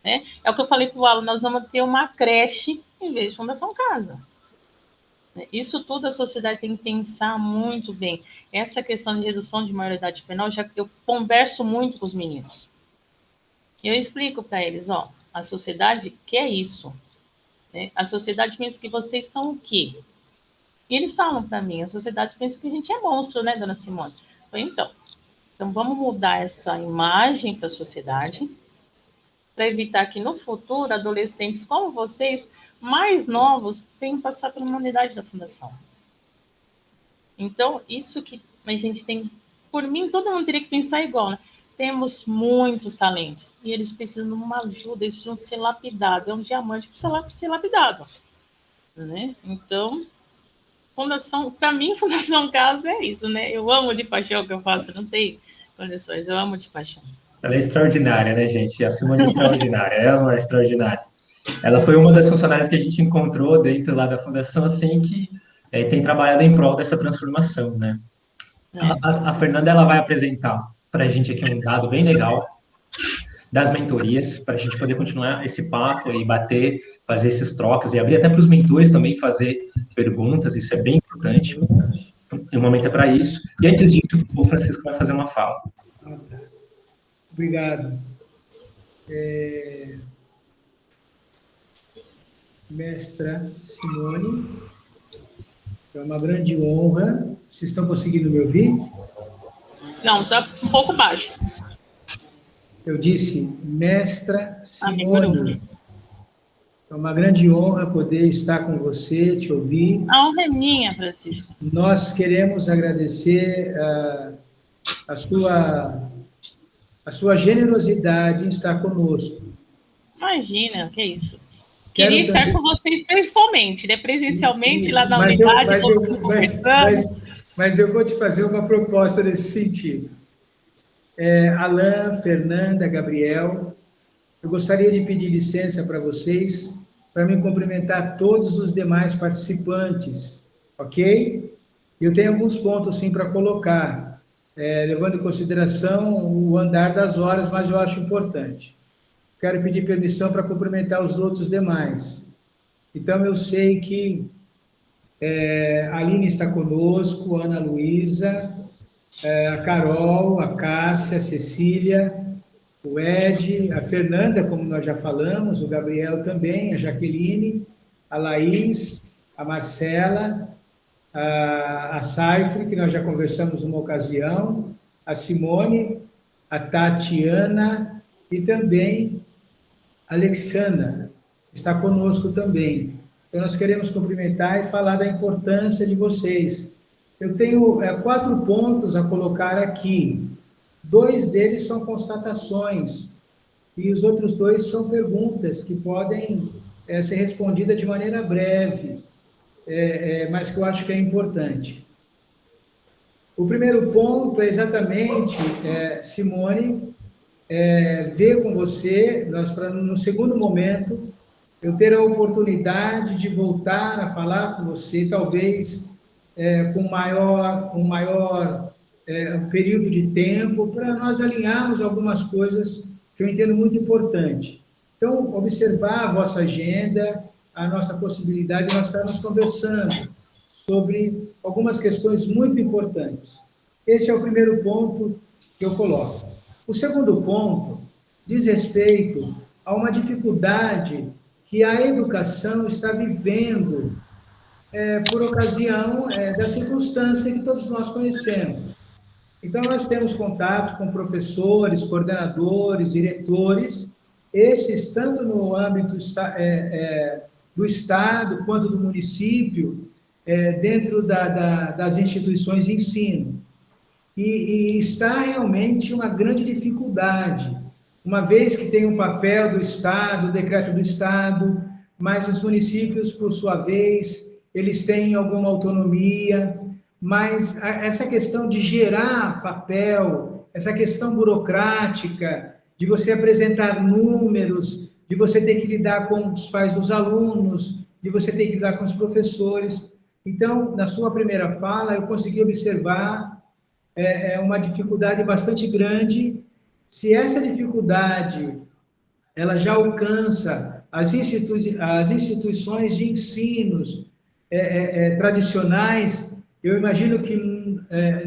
né? É o que eu falei para o aluno, nós vamos ter uma creche em vez de fundação casa. Isso tudo a sociedade tem que pensar muito bem. Essa questão de redução de maioridade penal, já que eu converso muito com os meninos. Eu explico para eles, ó, a sociedade quer isso, né? A sociedade pensa que vocês são o quê? E eles falam para mim, a sociedade pensa que a gente é monstro, né, dona Simone? Eu falei, então vamos mudar essa imagem para a sociedade, para evitar que no futuro adolescentes como vocês, mais novos, tenham que passar pela uma unidade da fundação. Então, isso que a gente tem, por mim, todo mundo teria que pensar igual, né? Temos muitos talentos e eles precisam de uma ajuda, eles precisam ser lapidados. É um diamante que precisa ser lapidado, né? Então, fundação, para mim, Fundação Casa é isso, né? Eu amo de paixão o que eu faço, não tem condições, eu amo de paixão. Ela é extraordinária, né, gente? A Simone é extraordinária, ela é extraordinária. Ela foi uma das funcionárias que a gente encontrou dentro lá da fundação, assim, que tem trabalhado em prol dessa transformação, né? A Fernanda, ela vai apresentar para a gente aqui um dado bem legal das mentorias, para a gente poder continuar esse papo e bater, fazer esses trocas e abrir até para os mentores também fazer perguntas, isso é bem importante. O momento é para isso. E antes disso, o Francisco vai fazer uma fala. Obrigado. Mestra Simone, é uma grande honra. Vocês estão conseguindo me ouvir? Não, está um pouco baixo. Eu disse, Mestra Simone, é uma grande honra poder estar com você, te ouvir. A honra é minha, Francisco. Nós queremos agradecer a sua generosidade em estar conosco. Imagina, que é isso. Queria estar com vocês pessoalmente, né? Presencialmente, isso, lá na unidade, mas eu vou te fazer uma proposta nesse sentido. Alain, Fernanda, Gabriel, eu gostaria de pedir licença para vocês, para me cumprimentar todos os demais participantes, ok? Eu tenho alguns pontos, sim, para colocar, levando em consideração o andar das horas, mas eu acho importante. Quero pedir permissão para cumprimentar os outros demais. Então, eu sei que a Aline está conosco, a Ana Luísa, a Carol, a Cássia, a Cecília, o Ed, a Fernanda, como nós já falamos, o Gabriel também, a Jaqueline, a Laís, a Marcela, a Saifre, que nós já conversamos numa ocasião, a Simone, a Tatiana e também a Alexandra, está conosco também. Então, nós queremos cumprimentar e falar da importância de vocês. Eu tenho 4 pontos a colocar aqui. 2 deles são constatações e os outros 2 são perguntas que podem ser respondidas de maneira breve, mas que eu acho que é importante. O primeiro ponto é exatamente, Simone, ver com você, no segundo momento, eu ter a oportunidade de voltar a falar com você, talvez com um maior período de tempo, para nós alinharmos algumas coisas que eu entendo muito importante. Então, observar a vossa agenda, a nossa possibilidade de nós estarmos conversando sobre algumas questões muito importantes. Esse é o primeiro ponto que eu coloco. O segundo ponto diz respeito a uma dificuldade que a educação está vivendo por ocasião da circunstância que todos nós conhecemos. Então, nós temos contato com professores, coordenadores, diretores, esses tanto no âmbito do Estado quanto do município, dentro das instituições de ensino. E está realmente uma grande dificuldade, uma vez que tem um papel do Estado, o decreto do Estado, mas os municípios, por sua vez, eles têm alguma autonomia, mas essa questão de gerar papel, essa questão burocrática, de você apresentar números, de você ter que lidar com os pais dos alunos, de você ter que lidar com os professores. Então, na sua primeira fala, eu consegui observar é uma dificuldade bastante grande. Se essa dificuldade ela já alcança as instituições de ensinos tradicionais, eu imagino que,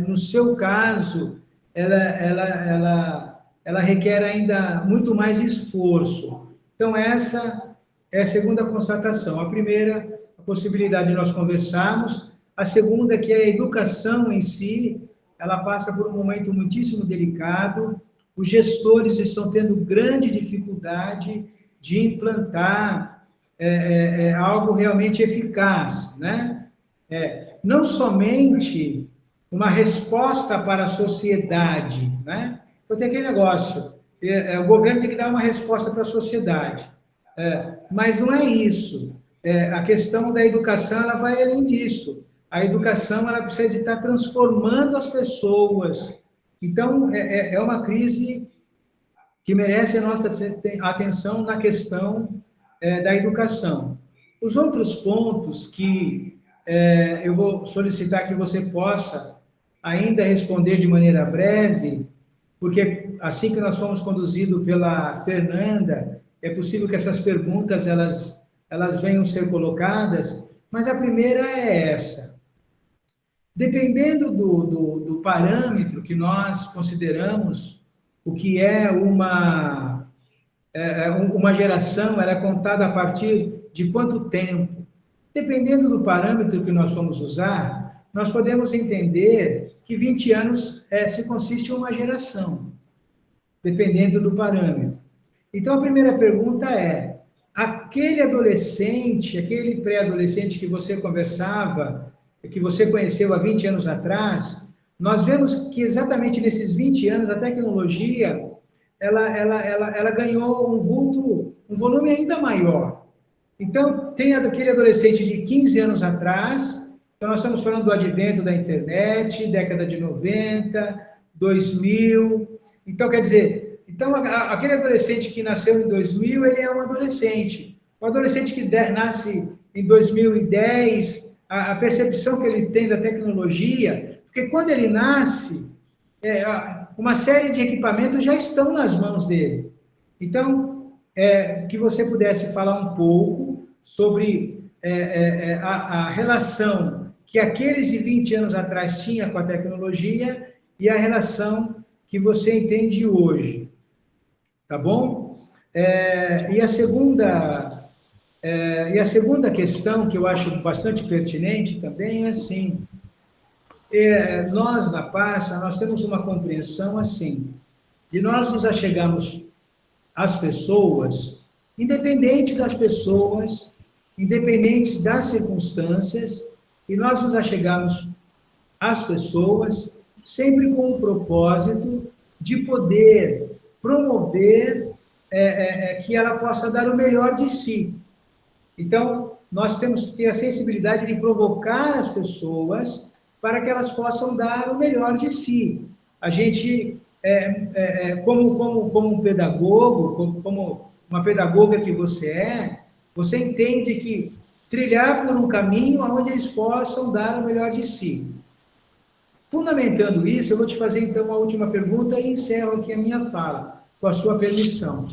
no seu caso, ela requer ainda muito mais esforço. Então, essa é a segunda constatação. A primeira, a possibilidade de nós conversarmos. A segunda, que a educação em si, ela passa por um momento muitíssimo delicado. Os gestores estão tendo grande dificuldade de implantar algo realmente eficaz, né? Não somente uma resposta para a sociedade, né? Então tem aquele negócio, o governo tem que dar uma resposta para a sociedade, mas não é isso. A questão da educação, ela vai além disso. A educação, ela precisa de estar transformando as pessoas. Então, é uma crise que merece a nossa atenção na questão da educação. Os outros pontos que eu vou solicitar que você possa ainda responder de maneira breve, porque assim que nós fomos conduzidos pela Fernanda, é possível que essas perguntas elas venham ser colocadas, mas a primeira é essa. Dependendo do parâmetro que nós consideramos, o que é uma geração, ela é contada a partir de quanto tempo? Dependendo do parâmetro que nós vamos usar, nós podemos entender que 20 anos se consiste em uma geração, dependendo do parâmetro. Então, a primeira pergunta é, aquele adolescente, aquele pré-adolescente que você conversava, que você conheceu há 20 anos atrás, nós vemos que exatamente nesses 20 anos a tecnologia ela ganhou um volume ainda maior. Então, tem aquele adolescente de 15 anos atrás, então nós estamos falando do advento da internet, década de 90, 2000, então quer dizer, aquele adolescente que nasceu em 2000, ele é um adolescente. O adolescente que nasce em 2010, a percepção que ele tem da tecnologia, porque quando ele nasce, uma série de equipamentos já estão nas mãos dele. Então, que você pudesse falar um pouco sobre a relação que aqueles de 20 anos atrás tinha com a tecnologia e a relação que você entende hoje. Tá bom? E a segunda questão, que eu acho bastante pertinente também, é assim, nós, na Passa, nós temos uma compreensão assim, de nós nos achegarmos às pessoas, independente das pessoas, independente das circunstâncias, e nós nos achegarmos às pessoas sempre com o propósito de poder promover que ela possa dar o melhor de si. Então, nós temos que ter a sensibilidade de provocar as pessoas para que elas possam dar o melhor de si. A gente, como um pedagogo, como uma pedagoga que você entende que trilhar por um caminho onde eles possam dar o melhor de si. Fundamentando isso, eu vou te fazer então a última pergunta e encerro aqui a minha fala, com a sua permissão.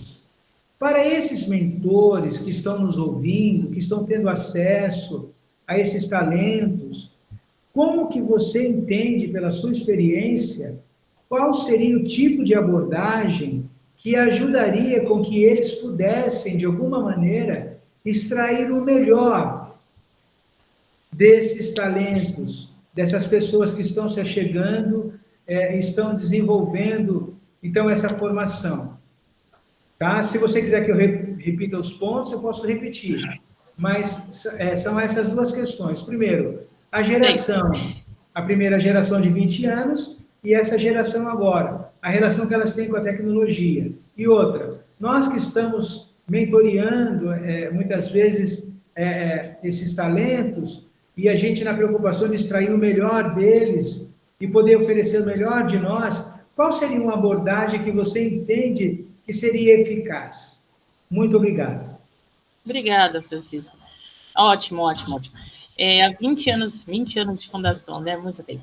Para esses mentores que estão nos ouvindo, que estão tendo acesso a esses talentos, como que você entende, pela sua experiência, qual seria o tipo de abordagem que ajudaria com que eles pudessem, de alguma maneira, extrair o melhor desses talentos, dessas pessoas que estão se achegando, estão desenvolvendo, então, essa formação. Tá? Se você quiser que eu repita os pontos, eu posso repetir. Mas são essas duas questões. Primeiro, a primeira geração de 20 anos e essa geração agora, a relação que elas têm com a tecnologia. E outra, nós que estamos mentoreando, muitas vezes, esses talentos, e a gente na preocupação de extrair o melhor deles e poder oferecer o melhor de nós, qual seria uma abordagem que você entende que seria eficaz? Muito obrigado. Obrigada, Francisco. Ótimo. Há 20 anos de fundação, né? Muito tempo.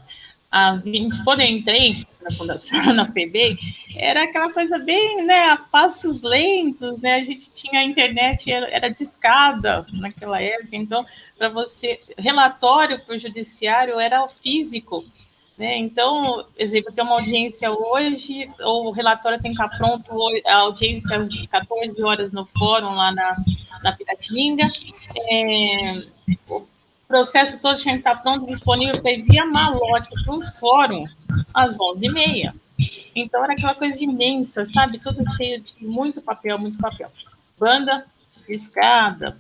quando eu entrei na fundação, na FEBEM, era aquela coisa bem, né, a passos lentos, né, a gente tinha a internet, era discada naquela época, então, para você, relatório para o judiciário era físico, né, então, exemplo, tem uma audiência hoje, o relatório tem que estar pronto, a audiência às 14 horas no fórum, lá na Piratininga, o processo todo tinha que estar pronto, disponível para enviar malote para o fórum às 11h30. Então, era aquela coisa imensa, sabe? Tudo cheio de muito papel, muito papel. Banda discada,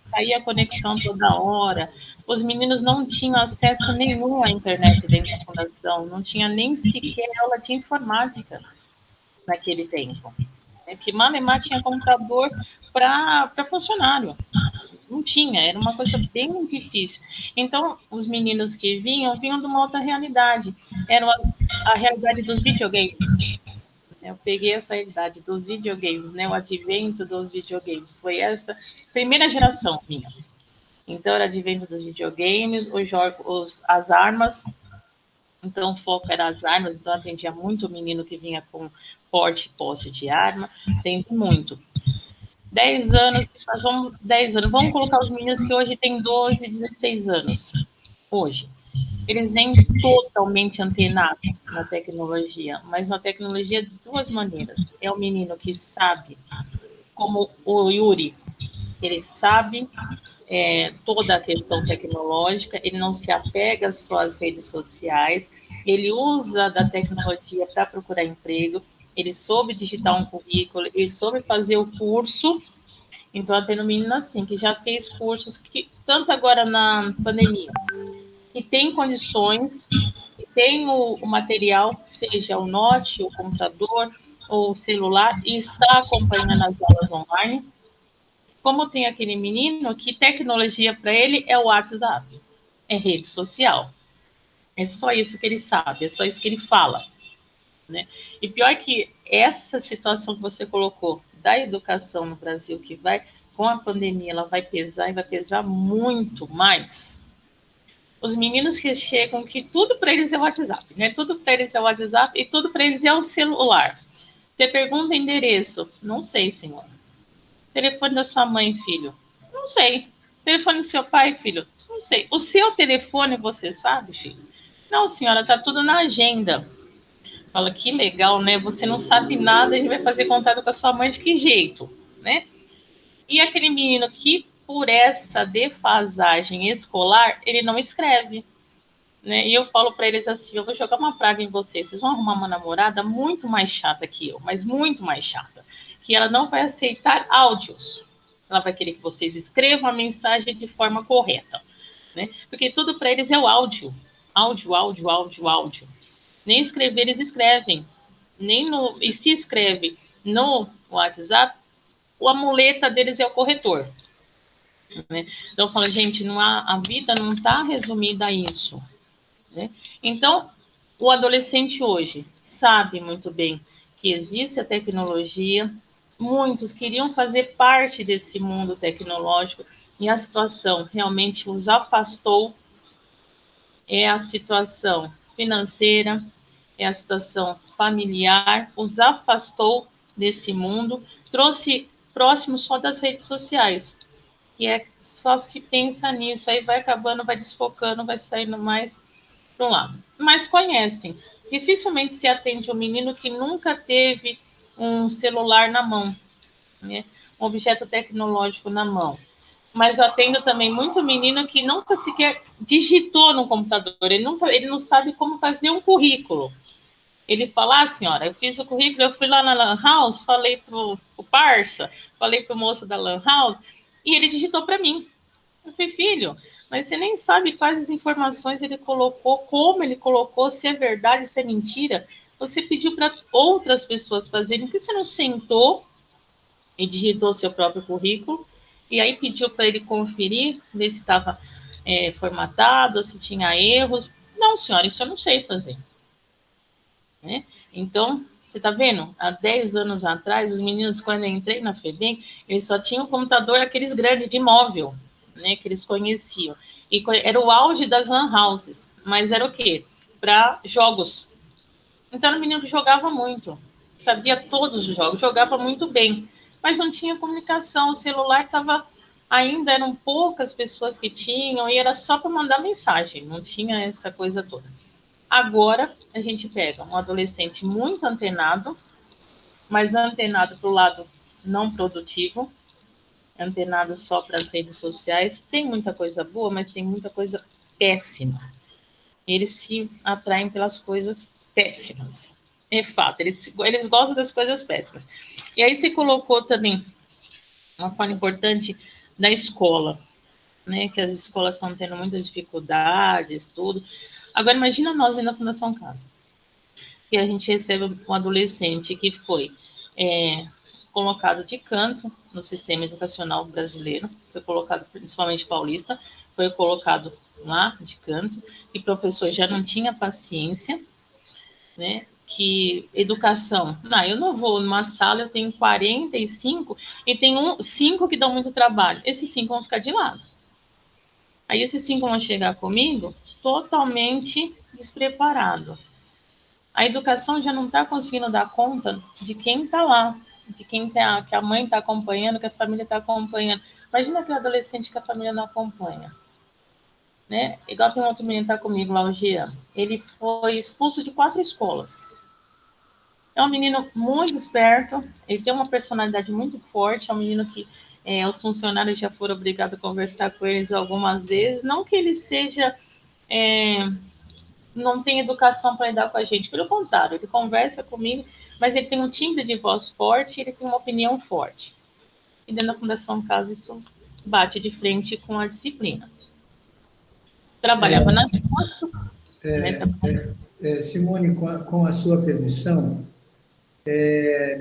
saía a conexão toda hora. Os meninos não tinham acesso nenhum à internet dentro da fundação, não tinha nem sequer aula de informática naquele tempo. Porque Malemar tinha computador para funcionário. Não tinha, era uma coisa bem difícil. Então, os meninos que vinham de uma outra realidade. Era a realidade dos videogames. Eu peguei essa realidade dos videogames, né? O advento dos videogames. Foi essa primeira geração minha. Então, era advento dos videogames, as armas. Então, o foco era as armas. Então, atendia muito o menino que vinha com porte e posse de arma. Atendi muito. 10 anos, nós vamos 10 anos. Vamos colocar os meninos que hoje têm 12, 16 anos. Hoje. Eles vêm totalmente antenados na tecnologia, mas na tecnologia de duas maneiras. É o menino que sabe, como o Yuri, ele sabe toda a questão tecnológica, ele não se apega só às redes sociais, ele usa da tecnologia para procurar emprego, ele soube digitar um currículo, ele soube fazer o curso. Então, eu tenho um menino assim, que já fez cursos, que tanto agora na pandemia, que tem condições, que tem o material, seja o note, o computador ou o celular, e está acompanhando as aulas online. Como tem aquele menino que tecnologia para ele é o WhatsApp, é rede social. É só isso que ele sabe, é só isso que ele fala. Né? E pior que essa situação que você colocou da educação no Brasil, que vai, com a pandemia, ela vai pesar e vai pesar muito mais. Os meninos que chegam, que tudo para eles é o WhatsApp, né? Tudo para eles é o WhatsApp e tudo para eles é o celular. Você pergunta o endereço? Não sei, senhor. Telefone da sua mãe, filho? Não sei. Telefone do seu pai, filho? Não sei. O seu telefone você sabe, filho? Não, senhora, tá tudo na agenda. Fala, que legal, né? Você não sabe nada, a gente vai fazer contato com a sua mãe de que jeito, né? E aquele menino que, por essa defasagem escolar, ele não escreve, né? E eu falo para eles assim, eu vou jogar uma praga em vocês, vocês vão arrumar uma namorada muito mais chata que eu, mas muito mais chata, que ela não vai aceitar áudios, ela vai querer que vocês escrevam a mensagem de forma correta, né? Porque tudo para eles é o áudio, áudio. Nem escrever eles escrevem, e se escreve no WhatsApp, a muleta deles é o corretor. Né? Então, eu falo, gente, a vida não está resumida a isso. Né? Então, o adolescente hoje sabe muito bem que existe a tecnologia, muitos queriam fazer parte desse mundo tecnológico e a situação realmente os afastou, é a situação financeira, é a situação familiar, os afastou desse mundo, trouxe próximo só das redes sociais, que só se pensa nisso, aí vai acabando, vai desfocando, vai saindo mais para um lado. Mas conhecem, dificilmente se atende um menino que nunca teve um celular na mão, né? Um objeto tecnológico na mão. Mas eu atendo também muito menino que nunca sequer digitou no computador, ele não sabe como fazer um currículo. Ele fala, senhora, eu fiz o currículo, eu fui lá na Lan House, falei pro parça, falei pro moço da Lan House, e ele digitou para mim. Eu falei, filho, mas você nem sabe quais as informações ele colocou, como ele colocou, se é verdade, se é mentira. Você pediu para outras pessoas fazerem, por que você não sentou e digitou seu próprio currículo, e aí pediu para ele conferir, ver se estava formatado, se tinha erros. Não, senhora, isso eu não sei fazer. Né? Então, você está vendo? Há 10 anos atrás, os meninos, quando eu entrei na FEBEM, eles só tinham computador, aqueles grandes de móvel, né, que eles conheciam. E era o auge das lan houses. Mas era o quê? para jogos. Então, era um menino que jogava muito, sabia todos os jogos, jogava muito bem, mas não tinha comunicação, o celular ainda eram poucas pessoas que tinham, e era só para mandar mensagem, não tinha essa coisa toda. Agora, a gente pega um adolescente muito antenado, mas antenado para o lado não produtivo, antenado só para as redes sociais. Tem muita coisa boa, mas tem muita coisa péssima. Eles se atraem pelas coisas péssimas. É fato, eles gostam das coisas péssimas. E aí se colocou também uma forma importante da escola, né? Que as escolas estão tendo muitas dificuldades, tudo. Agora, imagina nós na Fundação Casa, que a gente recebe um adolescente que foi colocado de canto no sistema educacional brasileiro, foi colocado, principalmente paulista, foi colocado lá de canto, e o professor já não tinha paciência, né? Que educação, eu não vou numa sala, eu tenho 45 e tem 5 que dão muito trabalho, esses 5 vão ficar de lado. Aí esses 5 vão chegar comigo totalmente despreparado. A educação já não está conseguindo dar conta de quem está lá, de quem que a mãe está acompanhando, que a família está acompanhando. Imagina aquele adolescente que a família não acompanha. Né? Igual tem um outro menino que está comigo lá, o Jean. Ele foi expulso de 4 escolas. É um menino muito esperto, ele tem uma personalidade muito forte, é um menino que os funcionários já foram obrigados a conversar com eles algumas vezes. Não que ele seja... não tem educação para lidar com a gente, pelo contrário, ele conversa comigo, mas ele tem um timbre de voz forte, ele tem uma opinião forte. E dentro da Fundação Casa isso bate de frente com a disciplina. Trabalhava nas ruas. Simone, com a sua permissão,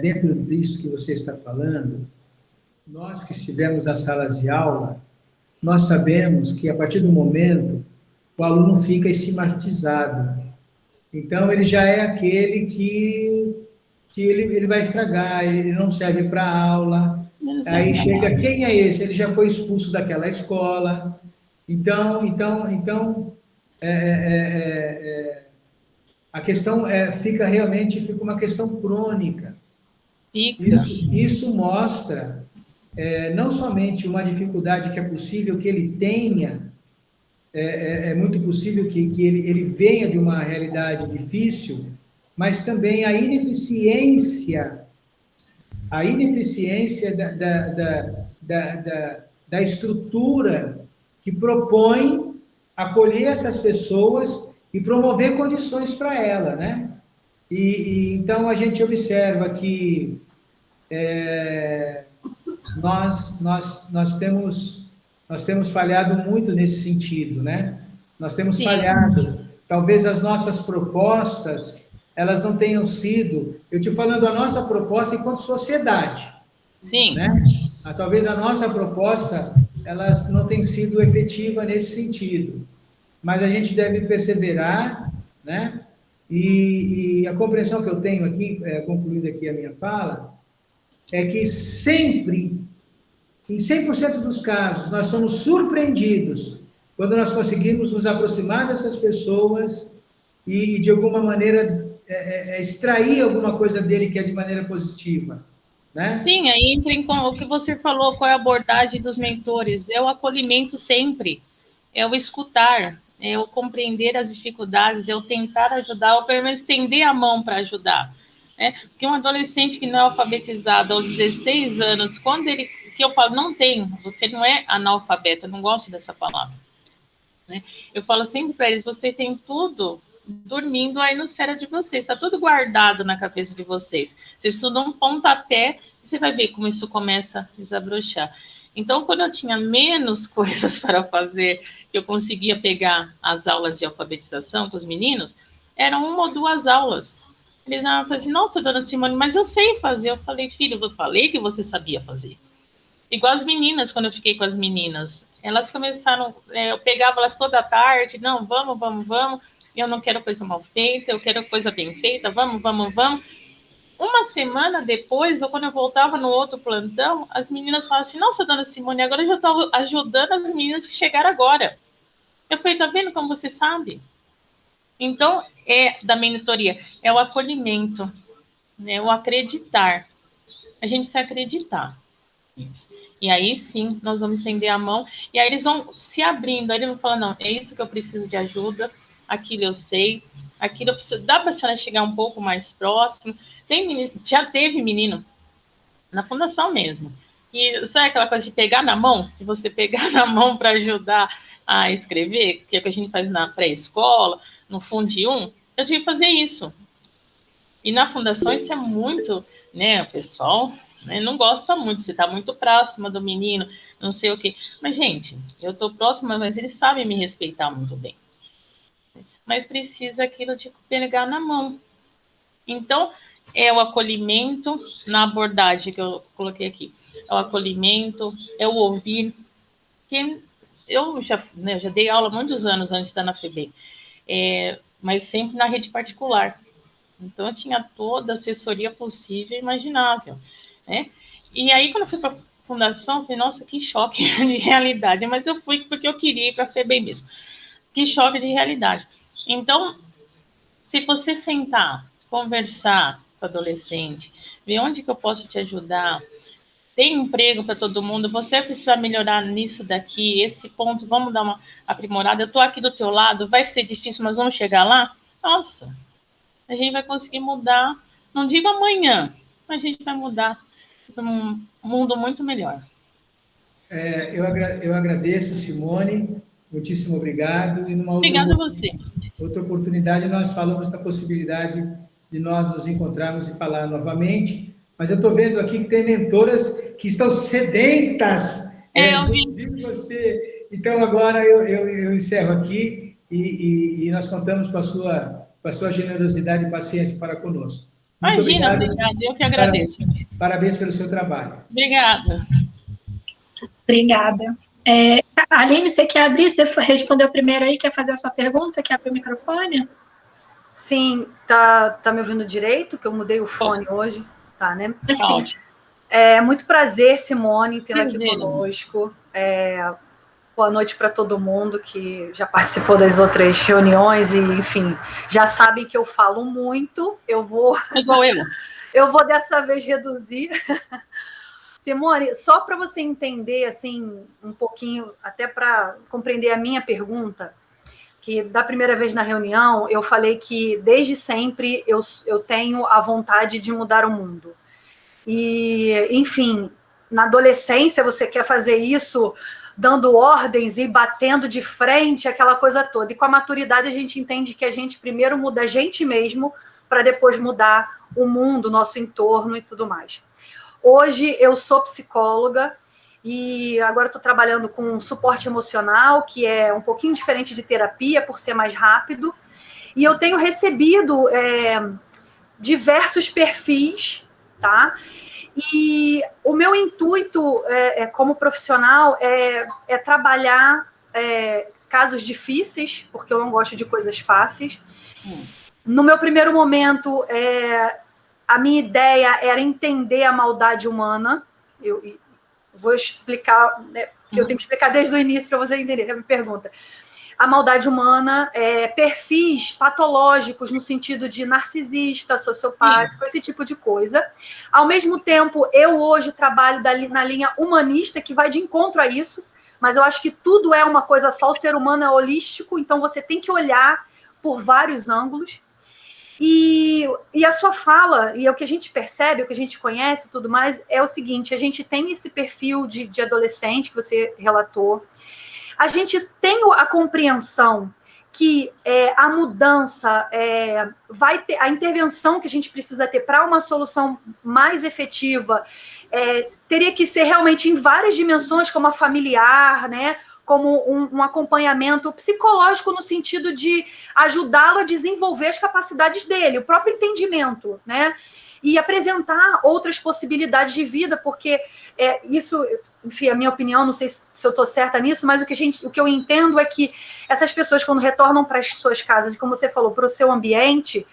dentro disso que você está falando, nós que estivemos nas salas de aula, nós sabemos que a partir do momento o aluno fica estigmatizado. Então, ele já é aquele que ele vai estragar, ele não serve para aula. Aí chega, quem é esse? Ele já foi expulso daquela escola. Então a questão fica uma questão crônica. Isso mostra não somente uma dificuldade que é possível que ele tenha, é muito possível que ele venha de uma realidade difícil, mas também a ineficiência da estrutura que propõe acolher essas pessoas e promover condições para ela, né? Então a gente observa que nós temos falhado muito nesse sentido, né? Nós temos falhado. Talvez as nossas propostas, elas não tenham sido... Eu te falando a nossa proposta enquanto sociedade. Sim. Né? Talvez a nossa proposta, elas não tenha sido efetiva nesse sentido. Mas a gente deve perseverar, né? E a compreensão que eu tenho aqui, concluindo aqui a minha fala, é que sempre... Em 100% dos casos, nós somos surpreendidos quando nós conseguimos nos aproximar dessas pessoas e de alguma maneira, extrair alguma coisa dele que é de maneira positiva. Né? Sim, aí entra o que você falou, qual é a abordagem dos mentores? É o acolhimento sempre, é o escutar, é o compreender as dificuldades, é o tentar ajudar, ou pelo menos estender a mão para ajudar. Né? Porque um adolescente que não é alfabetizado aos 16 anos, que eu falo, você não é analfabeto, eu não gosto dessa palavra. Né? Eu falo sempre para eles, você tem tudo dormindo aí no cérebro de vocês, está tudo guardado na cabeça de vocês. Você precisa dar um pontapé e você vai ver como isso começa a desabrochar. Então, quando eu tinha menos coisas para fazer, eu conseguia pegar as aulas de alfabetização com os meninos, eram 1 ou 2 aulas. Eles falavam assim, nossa, dona Simone, mas eu sei fazer. Eu falei, filho, eu falei que você sabia fazer. Igual as meninas, quando eu fiquei com as meninas, elas começaram, eu pegava elas toda a tarde, não, vamos, eu não quero coisa mal feita, eu quero coisa bem feita, vamos. Uma semana depois, ou quando eu voltava no outro plantão, as meninas falavam assim, nossa, dona Simone, agora eu já estou ajudando as meninas que chegaram agora. Eu falei, tá vendo como você sabe? Então, da mentoria, é o acolhimento, né? O acreditar. A gente precisa acreditar. Isso. E aí sim, nós vamos estender a mão, e aí eles vão se abrindo, aí eles vão falar, não, é isso que eu preciso de ajuda, aquilo eu sei, aquilo eu preciso, dá para a senhora chegar um pouco mais próximo. Já teve menino na fundação mesmo, e sabe aquela coisa de pegar na mão, de você pegar na mão para ajudar a escrever, que é o que a gente faz na pré-escola, no Fundi 1, eu tive que fazer isso. E na fundação isso é muito, né, o pessoal, né, não gosta muito, você está muito próxima do menino, não sei o quê. Mas, gente, eu estou próxima, mas eles sabem me respeitar muito bem. Mas precisa aquilo de pegar na mão. Então, é o acolhimento na abordagem que eu coloquei aqui. É o acolhimento, é o ouvir. Que eu já dei aula há muitos anos antes da FEBEM, mas sempre na rede particular. Então, eu tinha toda a assessoria possível e imaginável, né? E aí, quando eu fui para a fundação, eu falei, nossa, que choque de realidade. Mas eu fui porque eu queria ir para a FEBEM mesmo. Que choque de realidade. Então, se você sentar, conversar com o adolescente, ver onde que eu posso te ajudar, tem emprego para todo mundo, você precisa melhorar nisso daqui, esse ponto, vamos dar uma aprimorada, eu estou aqui do teu lado, vai ser difícil, mas vamos chegar lá? Nossa, a gente vai conseguir mudar, não digo amanhã, mas a gente vai mudar para um mundo muito melhor. Eu agradeço, Simone, muitíssimo obrigado. E Obrigada a você. Outra oportunidade, nós falamos da possibilidade de nós nos encontrarmos e falar novamente, mas eu estou vendo aqui que tem mentoras que estão sedentas de ouvir você. Então, agora eu encerro aqui e nós contamos com a sua generosidade e paciência para conosco. Muito obrigada, eu que agradeço. Parabéns pelo seu trabalho. Obrigada. Obrigada. Aline, você quer abrir? Você respondeu primeiro aí, quer fazer a sua pergunta? Quer abrir o microfone? Sim, tá me ouvindo direito? Que eu mudei o fone hoje, tá, né? Muito prazer, Simone, tendo aqui conosco. Boa noite para todo mundo que já participou das outras reuniões e, enfim, já sabem que eu falo muito. Igual eu. Eu vou dessa vez reduzir. Simone, só para você entender, assim, um pouquinho, até para compreender a minha pergunta, que da primeira vez na reunião, eu falei que desde sempre eu tenho a vontade de mudar o mundo. E, enfim, na adolescência você quer fazer isso dando ordens e batendo de frente, aquela coisa toda. E com a maturidade a gente entende que a gente primeiro muda a gente mesmo para depois mudar o mundo, o nosso entorno e tudo mais. Hoje eu sou psicóloga e agora estou trabalhando com suporte emocional, que é um pouquinho diferente de terapia, por ser mais rápido. E eu tenho recebido diversos perfis, tá? E o meu intuito como profissional é trabalhar casos difíceis, porque eu não gosto de coisas fáceis. No meu primeiro momento, a minha ideia era entender a maldade humana. Eu vou explicar, né? Eu tenho que explicar desde o início para você entender a minha pergunta. A maldade humana, perfis patológicos no sentido de narcisista, sociopático, esse tipo de coisa. Ao mesmo tempo, eu hoje trabalho na linha humanista, que vai de encontro a isso, mas eu acho que tudo é uma coisa só, o ser humano é holístico, então você tem que olhar por vários ângulos. E a sua fala, e é o que a gente percebe, o que a gente conhece e tudo mais, é o seguinte: a gente tem esse perfil de adolescente que você relatou, a gente tem a compreensão que a mudança vai ter, a intervenção que a gente precisa ter para uma solução mais efetiva teria que ser realmente em várias dimensões, como a familiar, né? Como um acompanhamento psicológico no sentido de ajudá-lo a desenvolver as capacidades dele, o próprio entendimento, né? E apresentar outras possibilidades de vida, porque isso, enfim, a minha opinião, não sei se eu estou certa nisso, mas o que eu entendo é que essas pessoas, quando retornam para as suas casas, como você falou, para o seu ambiente,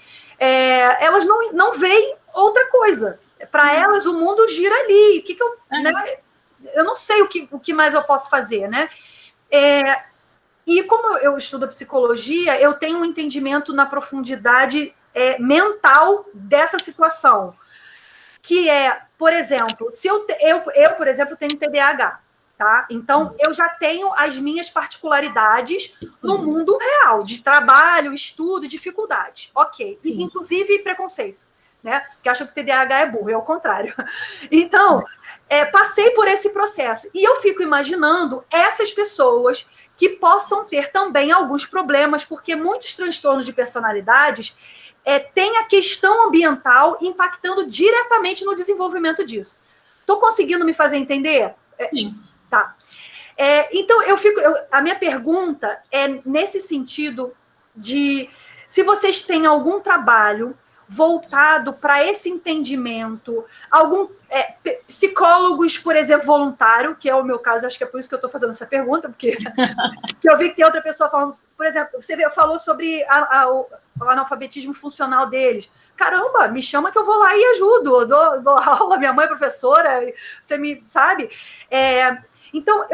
elas não veem outra coisa. Para elas, o mundo gira ali. Né? Eu não sei o que mais eu posso fazer, né? E como eu estudo psicologia, eu tenho um entendimento na profundidade mental dessa situação, que é, por exemplo, se eu por exemplo, tenho TDAH, tá? Então, eu já tenho as minhas particularidades no mundo real, de trabalho, estudo, dificuldade. Ok. E, inclusive, preconceito, né? Que acham que TDAH é burro, é o contrário. Então, passei por esse processo. E eu fico imaginando essas pessoas que possam ter também alguns problemas, porque muitos transtornos de personalidades têm a questão ambiental impactando diretamente no desenvolvimento disso. Estou conseguindo me fazer entender? Sim. Tá. Então, a minha pergunta é nesse sentido de se vocês têm algum trabalho voltado para esse entendimento, psicólogos, por exemplo, voluntário, que é o meu caso, acho que é por isso que eu estou fazendo essa pergunta, porque que eu vi que tem outra pessoa falando, por exemplo, você falou sobre o analfabetismo funcional deles. Caramba, me chama que eu vou lá e ajudo, dou aula, minha mãe é professora, você me sabe? Então,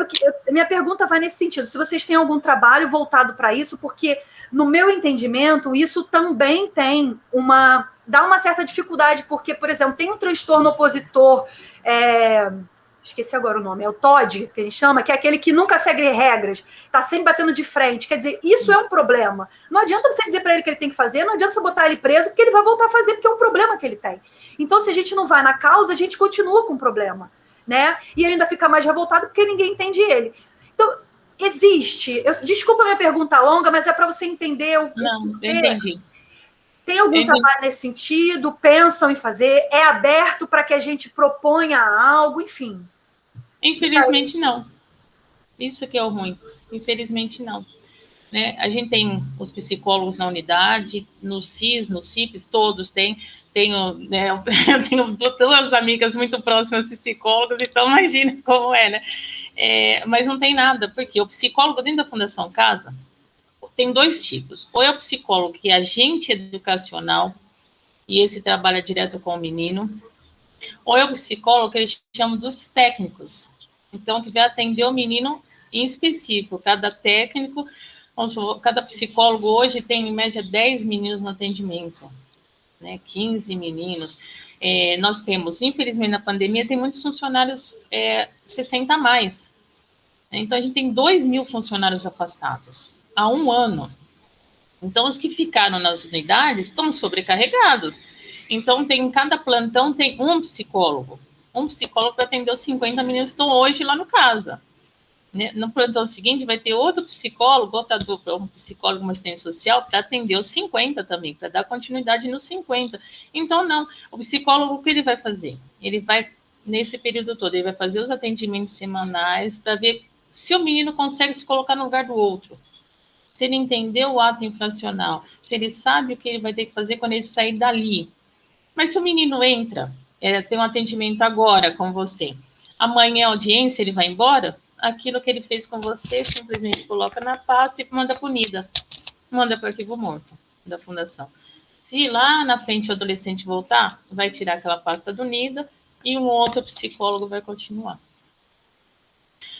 minha pergunta vai nesse sentido, se vocês têm algum trabalho voltado para isso, porque, no meu entendimento, isso também dá uma certa dificuldade, porque, por exemplo, tem um transtorno opositor, esqueci agora o nome, é o TOD, que a gente chama, que é aquele que nunca segue regras, está sempre batendo de frente, quer dizer, isso é um problema. Não adianta você dizer para ele que ele tem que fazer, não adianta você botar ele preso, porque ele vai voltar a fazer, porque é um problema que ele tem. Então, se a gente não vai na causa, a gente continua com o problema, né? E ele ainda fica mais revoltado porque ninguém entende ele. Então, existe. Desculpa a minha pergunta longa, mas é para você entender o porquê. Entendi. Tem algum trabalho nesse sentido? Pensam em fazer? É aberto para que a gente proponha algo? Enfim. Infelizmente, não. Isso que é o ruim. Infelizmente, não. Né? A gente tem os psicólogos na unidade, no CIS, no CIPS, todos têm. Eu tenho duas amigas muito próximas psicólogas, então imagina como né? Mas não tem nada, porque o psicólogo dentro da Fundação Casa tem dois tipos. Ou é o psicólogo que é agente educacional, e esse trabalha direto com o menino, ou é o psicólogo que eles chamam dos técnicos. Então, que vai atender o menino em específico. Cada técnico, cada psicólogo hoje tem, em média, 10 meninos no atendimento, né? 15 meninos. Nós temos, infelizmente, na pandemia, tem muitos funcionários 60 a mais. Então, a gente tem 2.000 funcionários afastados há um ano. Então, os que ficaram nas unidades estão sobrecarregados. Então, em cada plantão tem um psicólogo. Um psicólogo para atender os 50 meninos que estão hoje lá no casa. No plantão seguinte, vai ter outro psicólogo, outra dupla, um psicólogo, uma assistente social, para atender os 50 também, para dar continuidade nos 50. Então, não. O psicólogo, o que ele vai fazer? Ele vai, nesse período todo, ele vai fazer os atendimentos semanais para ver se o menino consegue se colocar no lugar do outro. Se ele entendeu o ato infracional, se ele sabe o que ele vai ter que fazer quando ele sair dali. Mas se o menino entra, tem um atendimento agora com você, amanhã a audiência, ele vai embora, aquilo que ele fez com você, simplesmente coloca na pasta e manda para o NIDA, manda para o arquivo morto da fundação. Se lá na frente o adolescente voltar, vai tirar aquela pasta do NIDA e um outro psicólogo vai continuar.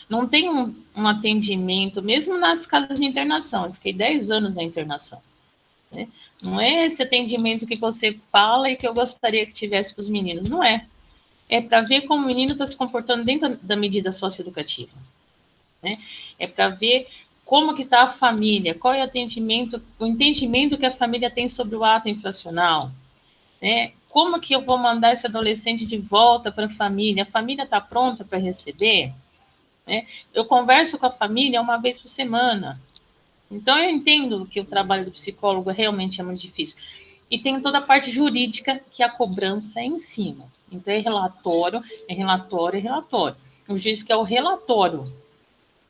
Não tem um atendimento, mesmo nas casas de internação. Eu fiquei 10 anos na internação. Né? Não é esse atendimento que você fala e que eu gostaria que tivesse para os meninos. Não é. É para ver como o menino está se comportando dentro da medida socioeducativa. Né? É para ver como que está a família, qual é o entendimento que a família tem sobre o ato infracional. Né? Como que eu vou mandar esse adolescente de volta para a família está pronta para receber? Né? Eu converso com a família uma vez por semana. Então, eu entendo que o trabalho do psicólogo realmente é muito difícil. E tem toda a parte jurídica, que a cobrança é em cima. Então, é relatório. O juiz quer o relatório.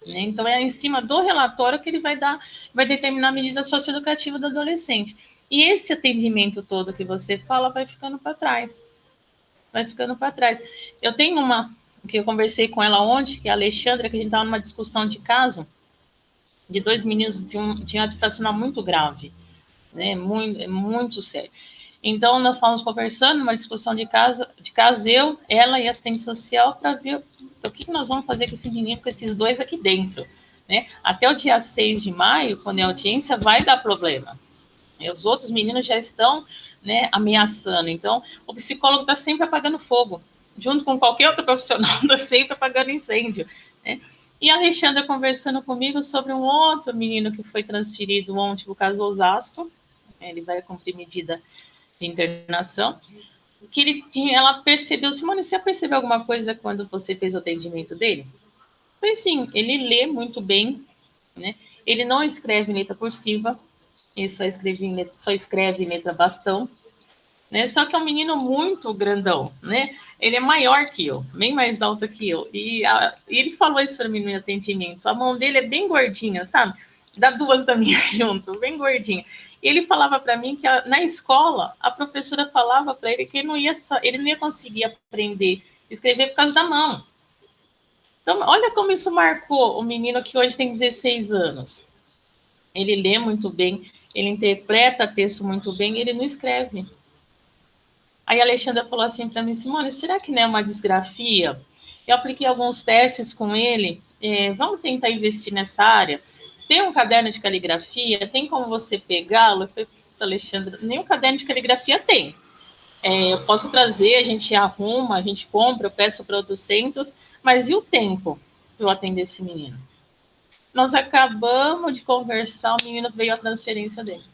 Né? Então, é em cima do relatório que ele vai determinar a medida socioeducativa do adolescente. E esse atendimento todo que você fala vai ficando para trás. Eu tenho que eu conversei com ela ontem, que é a Alexandra, que a gente estava numa discussão de caso de 2 meninos de um ato infracional muito grave, né? Muito sério. Então, nós estávamos conversando, numa discussão de caso, ela e a assistente social, para ver o que nós vamos fazer com esse menino, com esses dois aqui dentro. né? Até o dia 6 de maio, quando é audiência, vai dar problema. E os outros meninos já estão, né, ameaçando. Então, o psicólogo está sempre apagando fogo, junto com qualquer outro profissional, está sempre apagando incêndio, né? E a Alexandra conversando comigo sobre um outro menino que foi transferido ontem para o caso Osasco, ele vai cumprir medida de internação, que ela percebeu, Simone, você percebeu alguma coisa quando você fez o atendimento dele? Foi sim, ele lê muito bem, né? Ele não escreve em letra cursiva, ele só escreve em letra bastão, né? Só que é um menino muito grandão, né? Ele é maior que eu, bem mais alto que eu. E ele falou isso para mim no atendimento. A mão dele é bem gordinha, sabe? Dá duas da minha junto, bem gordinha. E ele falava para mim que na escola a professora falava para ele que ele não ia conseguir aprender a escrever por causa da mão. Então, olha como isso marcou o menino que hoje tem 16 anos. Ele lê muito bem, ele interpreta texto muito bem, ele não escreve. Aí a Alexandra falou assim para mim, Simone, será que não é uma disgrafia? Eu apliquei alguns testes com ele, vamos tentar investir nessa área. Tem um caderno de caligrafia? Tem como você pegá-lo? Eu falei, Alexandra, nem um caderno de caligrafia tem. Eu posso trazer, a gente arruma, a gente compra, eu peço para outros centros, mas e o tempo para eu atender esse menino? Nós acabamos de conversar, o menino veio a transferência dele.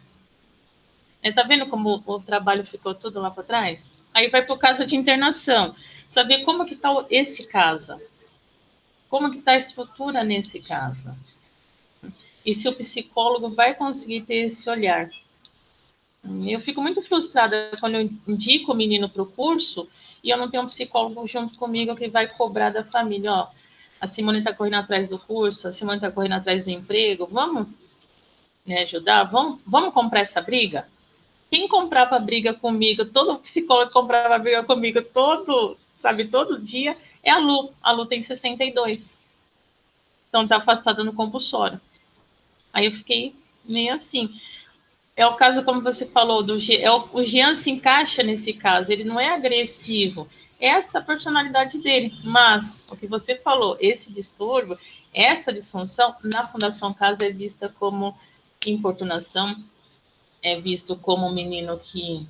Tá vendo como o trabalho ficou tudo lá para trás? Aí vai para o caso de internação. Saber como que está esse casa. Como que está a estrutura nesse casa. E se o psicólogo vai conseguir ter esse olhar. Eu fico muito frustrada quando eu indico o menino para o curso e eu não tenho um psicólogo junto comigo que vai cobrar da família. Ó, a Simone está correndo atrás do curso, a Simone está correndo atrás do emprego, vamos, né, ajudar? Vamos comprar essa briga? Quem comprava briga comigo, todo psicólogo comprava briga comigo todo dia, é a Lu. A Lu tem 62. Então está afastada no compulsório. Aí eu fiquei meio assim. É o caso, como você falou, o Jean se encaixa nesse caso, ele não é agressivo, é essa personalidade dele, mas o que você falou, esse distúrbio, essa disfunção, na Fundação Casa é vista como importunação, é visto como um menino que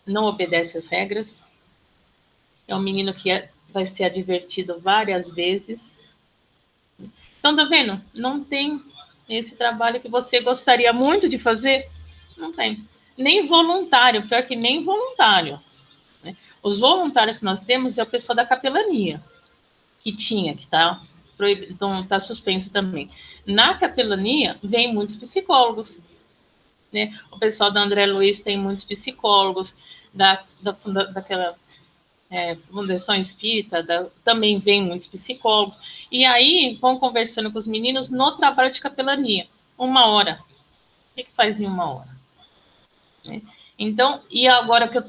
não obedece às regras, é um menino que vai ser advertido várias vezes. Então, tá vendo? Não tem esse trabalho que você gostaria muito de fazer. Não tem. Nem voluntário, pior que nem voluntário. Né? Os voluntários que nós temos é o pessoal da capelania, que está proibido, então está suspenso também. Na capelania, vem muitos psicólogos. Né? O pessoal da André Luiz tem muitos psicólogos, daquela Fundação Espírita, também vem muitos psicólogos. E aí vão conversando com os meninos no trabalho de capelania. 1 hora. O que faz em 1 hora? Né? Então, e agora que a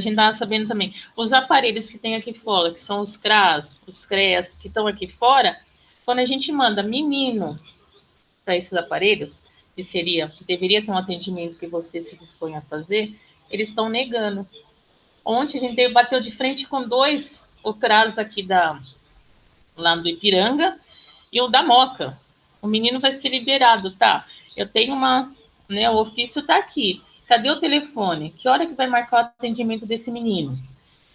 gente estava sabendo também, os aparelhos que tem aqui fora, que são os CRAS, os CREAS, que estão aqui fora, quando a gente manda menino para esses aparelhos, que deveria ter um atendimento que você se dispõe a fazer, eles estão negando. Ontem a gente bateu de frente com 2, o CRAS aqui lá do Ipiranga e o da Moca. O menino vai ser liberado, tá? Eu tenho o ofício está aqui. Cadê o telefone? Que hora que vai marcar o atendimento desse menino?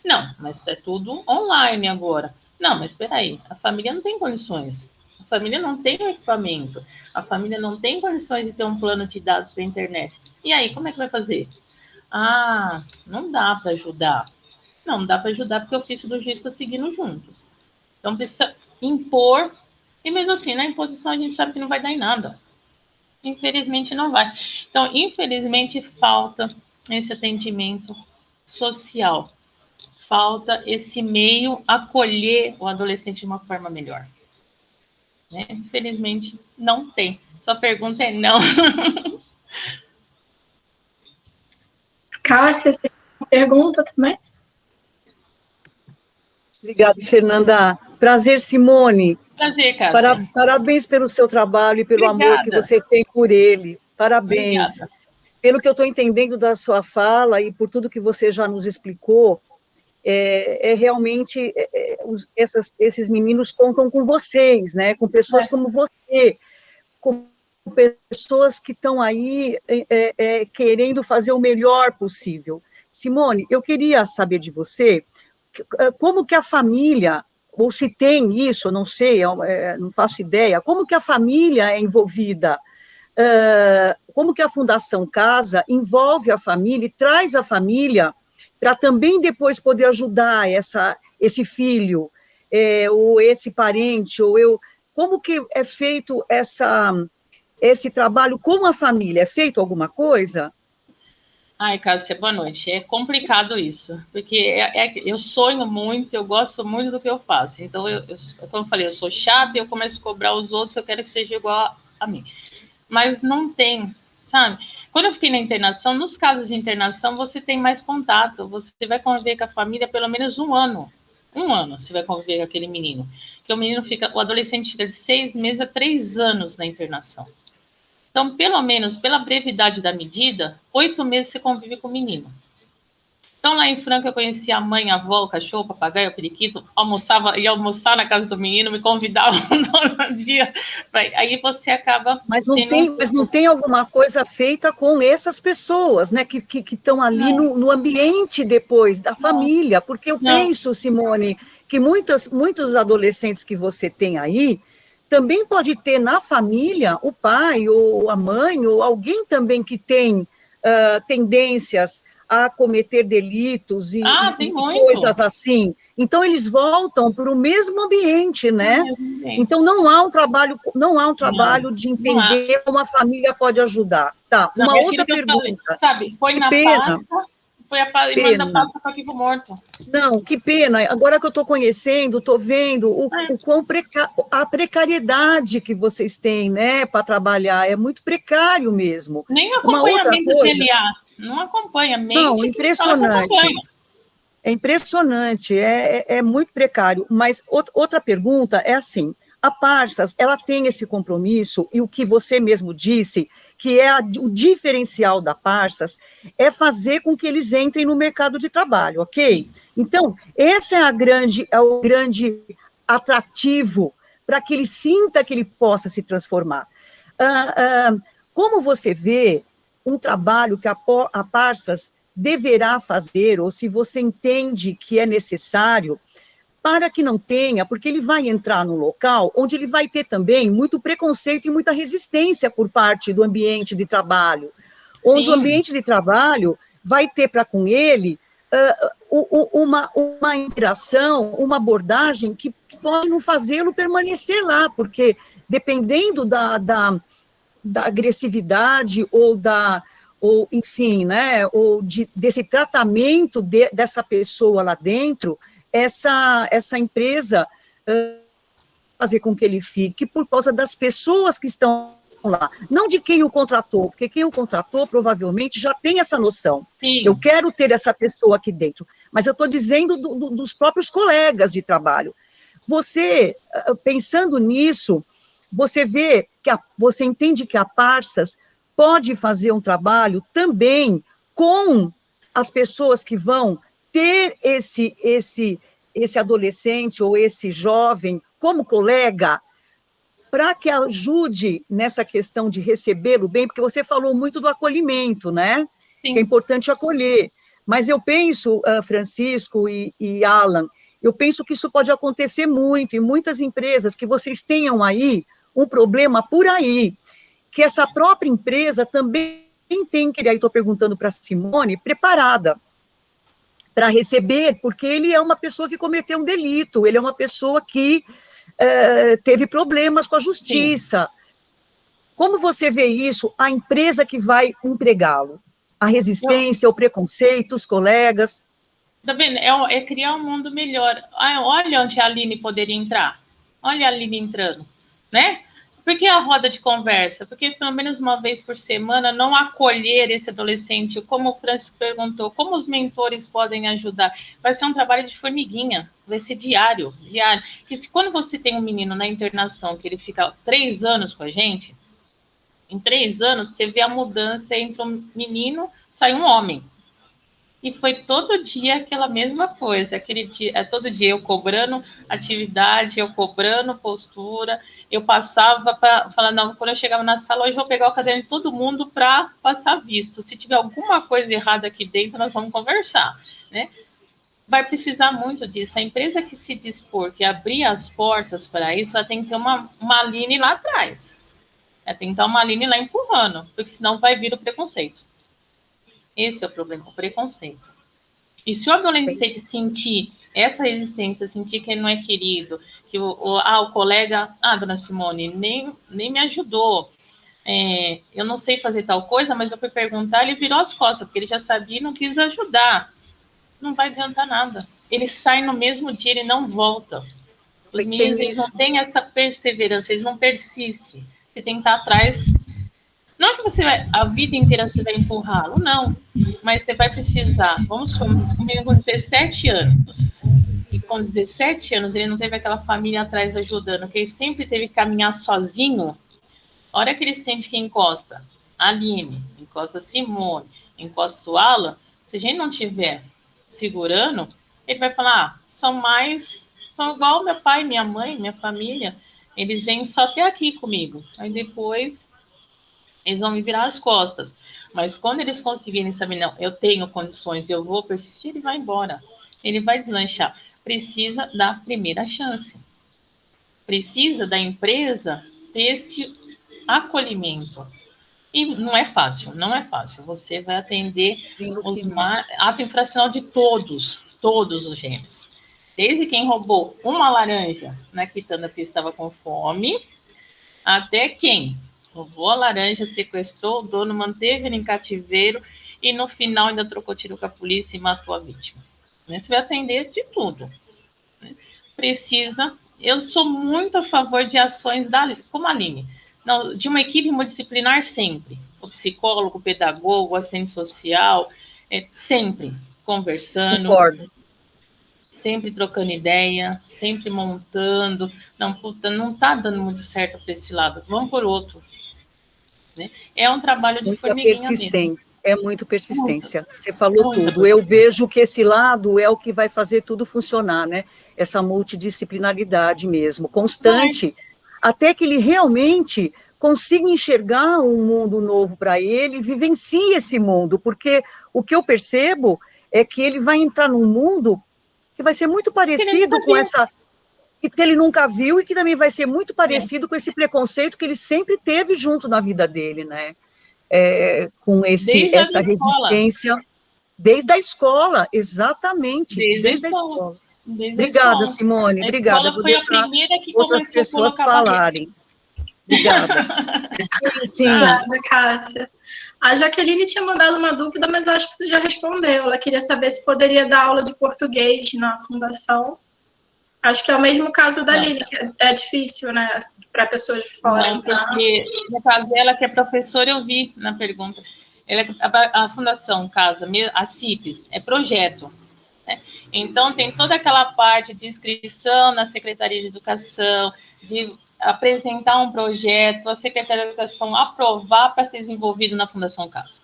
Não, mas está tudo online agora. Não, mas espera aí, a família não tem condições. A família não tem o equipamento. A família não tem condições de ter um plano de dados para a internet. E aí, como é que vai fazer? Ah, não dá para ajudar. Não dá para ajudar porque o ofício do juiz está seguindo juntos. Então, precisa impor. E mesmo assim, na imposição, a gente sabe que não vai dar em nada. Infelizmente, não vai. Então, infelizmente, falta esse atendimento social. Falta esse meio acolher o adolescente de uma forma melhor. Né? Infelizmente, não tem. Sua pergunta é não. Cássia, você tem uma pergunta também? Obrigada, Fernanda. Prazer, Simone. Prazer, Cássia. Parabéns pelo seu trabalho e pelo amor que você tem por ele. Parabéns. Obrigada. Pelo que eu estou entendendo da sua fala e por tudo que você já nos explicou, realmente esses meninos contam com vocês, né? Com pessoas como você, como pessoas que estão aí querendo fazer o melhor possível. Simone, eu queria saber de você, como que a família, ou se tem isso, eu não sei, não faço ideia, como que a família é envolvida, como que a Fundação Casa envolve a família e traz a família para também depois poder ajudar esse filho, ou esse parente, como que é feito esse trabalho com a família? É feito alguma coisa? Ai, Cássia, boa noite. É complicado isso, porque eu sonho muito, eu gosto muito do que eu faço. Então, como eu falei, eu sou chata, eu começo a cobrar os outros, eu quero que seja igual a mim. Mas não tem, sabe? Quando eu fiquei na internação, nos casos de internação, você tem mais contato, você vai conviver com a família pelo menos um ano. Um ano você vai conviver com aquele menino. Porque o adolescente fica de 6 meses a 3 anos na internação. Então, pelo menos, pela brevidade da medida, 8 meses você convive com o menino. Então, lá em Franca, eu conheci a mãe, a avó, o cachorro, o papagaio, o periquito, ia almoçar na casa do menino, me convidavam todo dia. Aí você acaba... Mas não tem alguma coisa feita com essas pessoas, né, que estão ali no ambiente depois, da família, porque eu penso, Simone, que muitos adolescentes que você tem aí, também pode ter na família o pai ou a mãe, ou alguém também que tem tendências a cometer delitos e coisas assim. Então, eles voltam para o mesmo ambiente, né? Então, não há um trabalho de entender como a família pode ajudar. Tá, uma outra pergunta. Falei, sabe, põe na pasta, e manda pasta para arquivo morto. Não, que pena. Agora que eu estou conhecendo, estou vendo a precariedade que vocês têm, né, para trabalhar. É muito precário mesmo. Nem acompanhamento do TLA. Não acompanha. Não, impressionante. É impressionante, é muito precário. Mas outra pergunta é assim, a Parsas, ela tem esse compromisso, e o que você mesmo disse, que o diferencial da Parsas, é fazer com que eles entrem no mercado de trabalho, ok? Então, esse é o grande atrativo para que ele sinta que ele possa se transformar. Como você vê um trabalho que a Parsas deverá fazer, ou se você entende que é necessário, para que não tenha, porque ele vai entrar num local onde ele vai ter também muito preconceito e muita resistência por parte do ambiente de trabalho, onde o ambiente de trabalho vai ter para com ele uma interação, uma abordagem que pode não fazê-lo permanecer lá, porque dependendo da agressividade ou enfim, né, ou desse tratamento dessa pessoa lá dentro, essa empresa fazer com que ele fique por causa das pessoas que estão lá, não de quem o contratou, porque quem o contratou provavelmente já tem essa noção. Sim. Eu quero ter essa pessoa aqui dentro, mas eu estou dizendo dos próprios colegas de trabalho. Você, pensando nisso, você vê você entende que a Parsas pode fazer um trabalho também com as pessoas que vão ter esse adolescente ou esse jovem como colega, para que ajude nessa questão de recebê-lo bem, porque você falou muito do acolhimento, né? Sim. Que é importante acolher. Mas eu penso, Francisco e Alan, eu penso que isso pode acontecer muito em muitas empresas, que vocês tenham aí um problema por aí, que essa própria empresa também tem que, aí estou perguntando para a Simone, preparada para receber, porque ele é uma pessoa que cometeu um delito, ele é uma pessoa que teve problemas com a justiça. Sim. Como você vê isso, a empresa que vai empregá-lo? A resistência, o preconceito, os colegas? Tá vendo? É criar um mundo melhor. Olha onde a Aline poderia entrar. Olha a Aline entrando, né? Por que a roda de conversa? Porque pelo menos uma vez por semana não acolher esse adolescente, como o Francisco perguntou, como os mentores podem ajudar? Vai ser um trabalho de formiguinha, vai ser diário. Porque quando você tem um menino na internação, que ele fica 3 anos com a gente, em 3 anos você vê a mudança entre um menino, sai um homem. E foi todo dia aquela mesma coisa, aquele dia, todo dia eu cobrando atividade, eu cobrando postura, eu passava para falar, não, quando eu chegava na sala, hoje eu vou pegar o caderno de todo mundo para passar visto. Se tiver alguma coisa errada aqui dentro, nós vamos conversar, né? Vai precisar muito disso. A empresa que se dispor, que abrir as portas para isso, ela tem que ter uma Aline lá atrás. Ela tem que ter uma Aline lá empurrando, porque senão vai vir o preconceito. Esse é o problema, o preconceito. E se o adolescente sentir essa resistência, sentir que ele não é querido, que o colega, dona Simone, nem me ajudou, eu não sei fazer tal coisa, mas eu fui perguntar, ele virou as costas, porque ele já sabia e não quis ajudar. Não vai adiantar nada. Ele sai no mesmo dia, ele não volta. Os meninos, eles não têm essa perseverança, eles não persistem. Você tem que estar atrás. Não é que você vai, a vida inteira você vai empurrá-lo, não. Mas você vai precisar. Vamos supor, um menino com 17 anos. E com 17 anos, ele não teve aquela família atrás ajudando, que ele sempre teve que caminhar sozinho. A hora que ele sente que encosta a Aline, encosta a Simone, encosta o Alan, se a gente não tiver segurando, ele vai falar, são igual meu pai, minha mãe, minha família, eles vêm só até aqui comigo, aí depois eles vão me virar as costas, mas quando eles conseguirem saber, não, eu tenho condições, eu vou persistir, ele vai embora, ele vai deslanchar, precisa da primeira chance, precisa da empresa ter esse acolhimento. E não é fácil, não é fácil. Você vai atender ato infracional de todos os gêneros. Desde quem roubou uma laranja na quitanda porque estava com fome, até quem roubou a laranja, sequestrou o dono, manteve ele em cativeiro e no final ainda trocou tiro com a polícia e matou a vítima. Você vai atender de tudo. Precisa. Eu sou muito a favor de ações como a Aline. Não, de uma equipe multidisciplinar sempre. O psicólogo, o pedagogo, o assistente social, sempre conversando. Concordo. Sempre trocando ideia, sempre montando. Não está dando muito certo para esse lado. Vamos por outro. Né? É um trabalho de formiguinha mesmo. É muito persistência. Você falou tudo. Eu vejo que esse lado é o que vai fazer tudo funcionar, né? Essa multidisciplinaridade mesmo, constante. Até que ele realmente consiga enxergar um mundo novo para ele e vivencie esse mundo, porque o que eu percebo é que ele vai entrar num mundo que vai ser muito parecido com essa... que ele nunca viu e que também vai ser muito parecido com esse preconceito que ele sempre teve junto na vida dele, né? Com essa resistência... Desde a escola, exatamente. Desde a escola. Obrigada, Simone. Obrigada. Vou deixar outras pessoas falarem. Obrigada. Sim. Obrigada, Cássia. A Jaqueline tinha mandado uma dúvida, mas eu acho que você já respondeu. Ela queria saber se poderia dar aula de português na fundação. Acho que é o mesmo caso da Aline, que é difícil, né, para pessoas de fora. Não, porque no caso dela, que é professora, eu vi na pergunta. A Fundação Casa, a CIPES, é projeto. Né? Então, tem toda aquela parte de inscrição na Secretaria de Educação, de apresentar um projeto, a Secretaria de Educação aprovar para ser desenvolvido na Fundação Casa.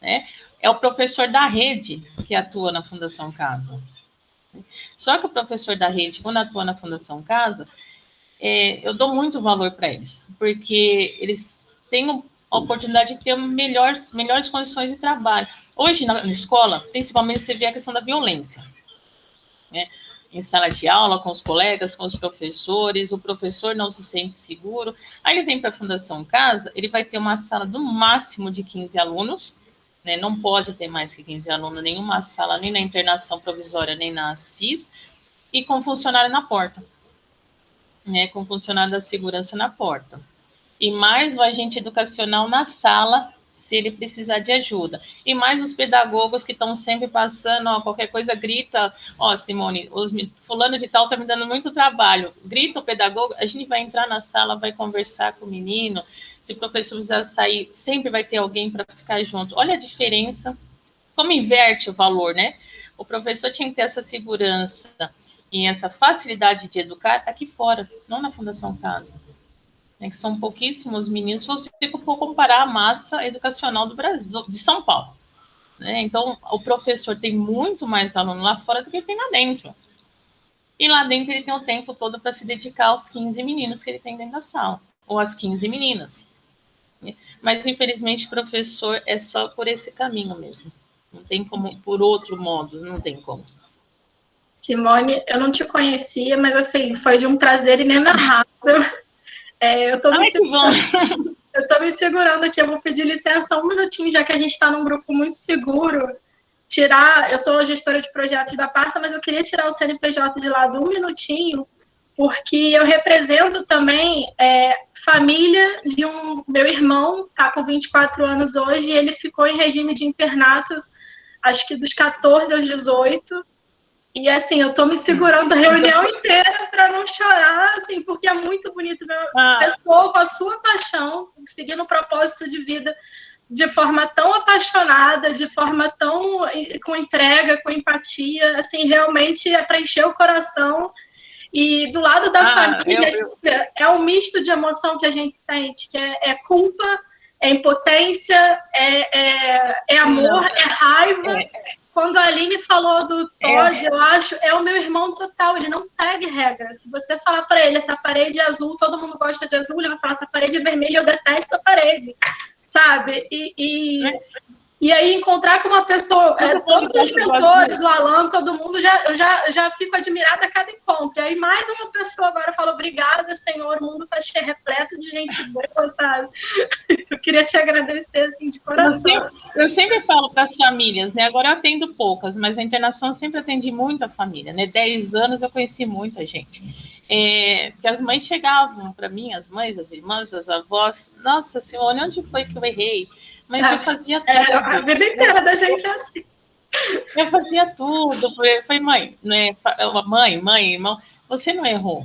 Né? É o professor da rede que atua na Fundação Casa. Só que o professor da rede, quando atua na Fundação Casa, eu dou muito valor para eles, porque eles têm a oportunidade de ter melhores condições de trabalho. Hoje, na escola, principalmente, você vê a questão da violência. Né? Em sala de aula, com os colegas, com os professores, o professor não se sente seguro. Aí ele vem para a Fundação Casa, ele vai ter uma sala do máximo de 15 alunos, né? Não pode ter mais que 15 alunos, nenhuma sala, nem na internação provisória, nem na ASSIS, e com funcionário na porta. Né? Com funcionário da segurança na porta. E mais o agente educacional na sala, se ele precisar de ajuda. E mais os pedagogos que estão sempre passando, qualquer coisa grita, Simone, fulano de tal está me dando muito trabalho. Grita o pedagogo, a gente vai entrar na sala, vai conversar com o menino, se o professor precisar sair, sempre vai ter alguém para ficar junto. Olha a diferença, como inverte o valor, né? O professor tinha que ter essa segurança e essa facilidade de educar aqui fora, não na Fundação Casa. Que são pouquíssimos meninos, se você for comparar a massa educacional do Brasil, de São Paulo. né? Então, o professor tem muito mais aluno lá fora do que tem lá dentro. E lá dentro ele tem o tempo todo para se dedicar aos 15 meninos que ele tem dentro da sala, ou às 15 meninas. Mas, infelizmente, professor é só por esse caminho mesmo. Não tem como, por outro modo, não tem como. Simone, eu não te conhecia, mas assim, foi de um prazer inenarrável. Eu tô me segurando aqui, eu vou pedir licença um minutinho, já que a gente está num grupo muito seguro. Eu sou gestora de projetos da pasta, mas eu queria tirar o CNPJ de lado um minutinho, porque eu represento também família de meu irmão, está com 24 anos hoje, e ele ficou em regime de internato, acho que dos 14 aos 18, e assim, eu estou me segurando a reunião inteira para não chorar, assim, porque é muito bonito ver uma pessoa com a sua paixão, seguindo o propósito de vida de forma tão apaixonada, de forma tão com entrega, com empatia, assim, realmente é preencher o coração. E do lado da família, é um misto de emoção que a gente sente, que é culpa, é impotência, é amor, é raiva. Quando a Aline falou do Todd, eu acho, é o meu irmão total, ele não segue regra. Se você falar para ele, essa parede é azul, todo mundo gosta de azul, ele vai falar, essa parede é vermelha, eu detesto a parede, sabe? E aí encontrar com uma pessoa, todos os mentores, o Alan, todo mundo, eu já fico admirada a cada encontro. E aí mais uma pessoa agora fala, obrigada, Senhor, o mundo está repleto de gente boa, sabe? Eu queria te agradecer, assim, de coração. Eu sempre falo para as famílias, né? Agora eu atendo poucas, mas a internação eu sempre atendi muita família, né? 10 anos eu conheci muita gente. Que as mães chegavam para mim, as mães, as irmãs, as avós, nossa Senhora, onde foi que eu errei? Mas eu fazia tudo. A vida inteira da gente é assim. Eu fazia tudo. Foi mãe, né? Mãe, irmão, você não errou.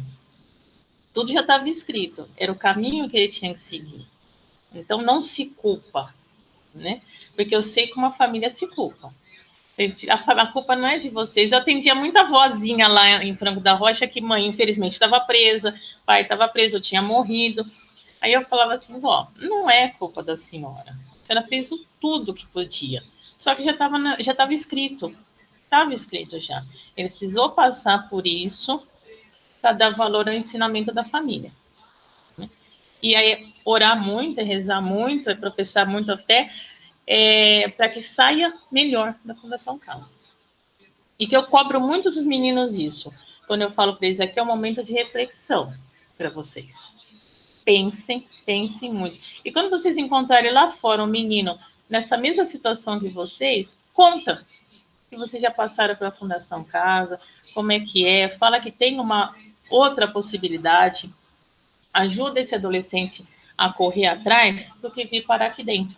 Tudo já estava escrito. Era o caminho que ele tinha que seguir. Então, não se culpa, né? Porque eu sei como a família se culpa. A culpa não é de vocês. Eu atendia muita vozinha lá em Franco da Rocha que mãe, infelizmente, estava presa, pai estava preso, eu tinha morrido. Aí eu falava assim, vó, não é culpa da senhora. A senhora fez tudo que podia. Só que já estava escrito. Estava escrito já. Ele precisou passar por isso para dar valor ao ensinamento da família. E aí, orar muito, rezar muito, professar muito a fé, para que saia melhor da Fundação Casa. E que eu cobro muito dos meninos isso. Quando eu falo para eles, aqui é um momento de reflexão para vocês. Pensem muito. E quando vocês encontrarem lá fora um menino nessa mesma situação que vocês, conta que vocês já passaram pela Fundação Casa, como é que é, fala que tem uma outra possibilidade, ajuda esse adolescente a correr atrás do que vir parar aqui dentro.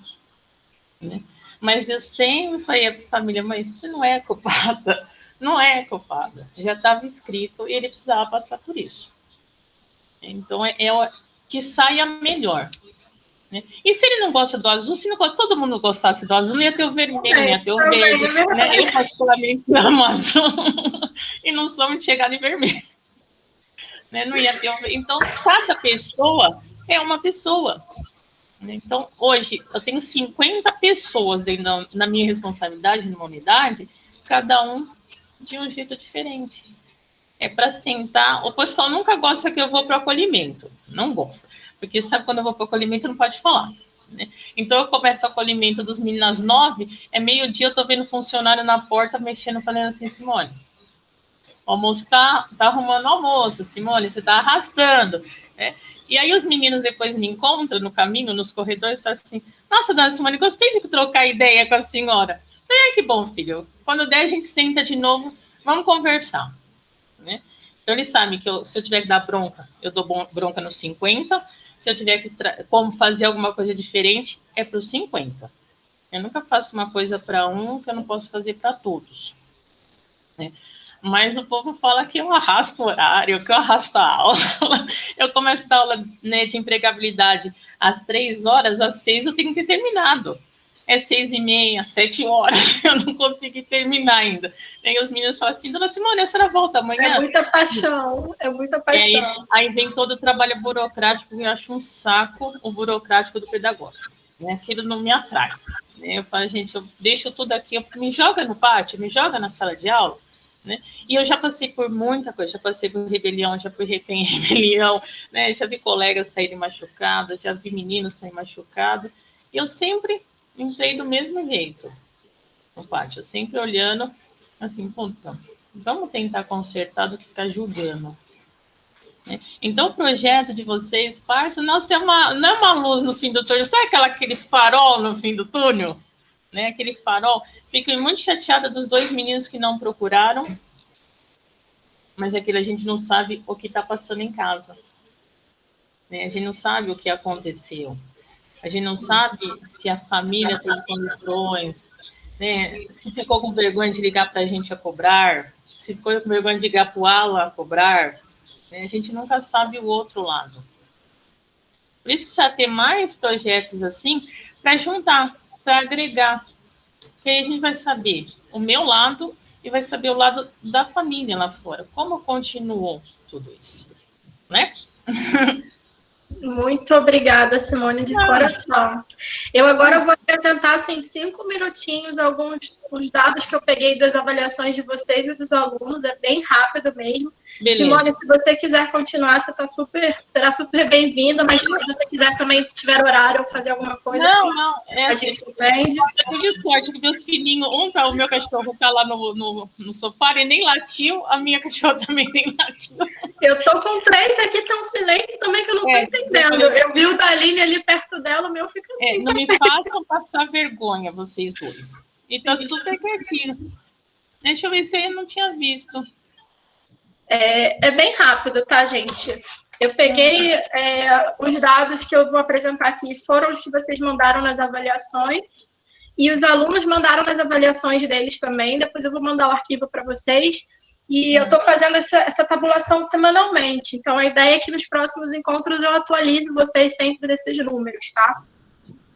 Né? Mas eu sempre falei para a família, mas você não é culpada, não é culpada. Já estava escrito e ele precisava passar por isso. Então, que saia melhor. Né? E se ele não gosta do azul, se todo mundo gostasse do azul, não ia ter o vermelho, não ia ter o verde. Né? Eu, particularmente, amo azul e não sou muito chegada em vermelho. Né? Não ia ter o verde. Então, cada pessoa é uma pessoa. Então, hoje, eu tenho 50 pessoas na minha responsabilidade, numa unidade, cada um de um jeito diferente. É para sentar. O pessoal nunca gosta que eu vou para o acolhimento. Não gosta. Porque sabe quando eu vou para o acolhimento, não pode falar. Né? Então, eu começo o acolhimento dos meninos às 9, meio-dia, eu estou vendo funcionário na porta, mexendo, falando assim, Simone, o almoço tá arrumando o almoço, Simone, você está arrastando. Né? E aí os meninos depois me encontram no caminho, nos corredores, e falam assim, nossa, dona Simone, gostei de trocar ideia com a senhora. Que bom, filho. Quando der, a gente senta de novo, vamos conversar. Né? Então, eles sabem que se eu tiver que dar bronca, eu dou bronca nos 50. Se eu tiver que como fazer alguma coisa diferente, é para os 50. Eu nunca faço uma coisa para um que eu não posso fazer para todos. Né? Mas o povo fala que eu arrasto o horário, que eu arrasto a aula. Eu começo a dar aula, né, de empregabilidade às 3 horas, às 6 eu tenho que ter terminado. É 6h30, 7 horas, eu não consegui terminar ainda. E os meninos falam assim, dona Simone, a senhora volta amanhã? É muita paixão, é muita paixão. Aí vem todo o trabalho burocrático, eu acho um saco o burocrático do pedagógico. Né? Aquilo não me atrai. né? Eu falo, gente, eu deixo tudo aqui, me joga no pátio, me joga na sala de aula, né? E eu já passei por muita coisa, já passei por rebelião, já fui refém em rebelião, né? Já vi colegas saírem machucados, já vi meninos saírem machucados, e eu sempre entrei do mesmo jeito no pátio, sempre olhando assim, puta, vamos tentar consertar do que ficar julgando. Né? Então, o projeto de vocês, parça, nossa, não é uma luz no fim do túnel, sabe aquele farol no fim do túnel? Né? Aquele farol. Fico muito chateada dos 2 meninos que não procuraram, mas aquilo a gente não sabe o que está passando em casa. Né? A gente não sabe o que aconteceu. A gente não sabe se a família tem condições, né? Se ficou com vergonha de ligar para a gente a cobrar, se ficou com vergonha de ligar para o Ala a cobrar, né? A gente nunca sabe o outro lado. Por isso precisa ter mais projetos assim para juntar, para agregar. Porque aí a gente vai saber o meu lado e vai saber o lado da família lá fora. Como continuou tudo isso, né? Muito obrigada, Simone, de coração. Eu agora vou apresentar, assim, 5 minutinhos, alguns os dados que eu peguei das avaliações de vocês e dos alunos, é bem rápido mesmo. Beleza. Simone, se você quiser continuar, será super bem-vinda, mas se você quiser também, tiver horário ou fazer alguma coisa, a gente entende. Eu tive sorte que meus filhinhos, o meu cachorro está lá no sofá, e nem latiu, a minha cachorra também nem latiu. Eu tô com 3 aqui, tá um silêncio também que eu não tô entendendo. Eu vi o Daline ali perto dela, o meu fica assim. Não me façam passar vergonha, vocês dois. E tá super quietinho. Deixa eu ver se eu não tinha visto. É bem rápido, tá, gente? Eu peguei os dados que eu vou apresentar aqui, foram os que vocês mandaram nas avaliações, e os alunos mandaram nas avaliações deles também. Depois eu vou mandar o arquivo para vocês. E eu estou fazendo essa tabulação semanalmente. Então, a ideia é que nos próximos encontros eu atualize vocês sempre desses números, tá?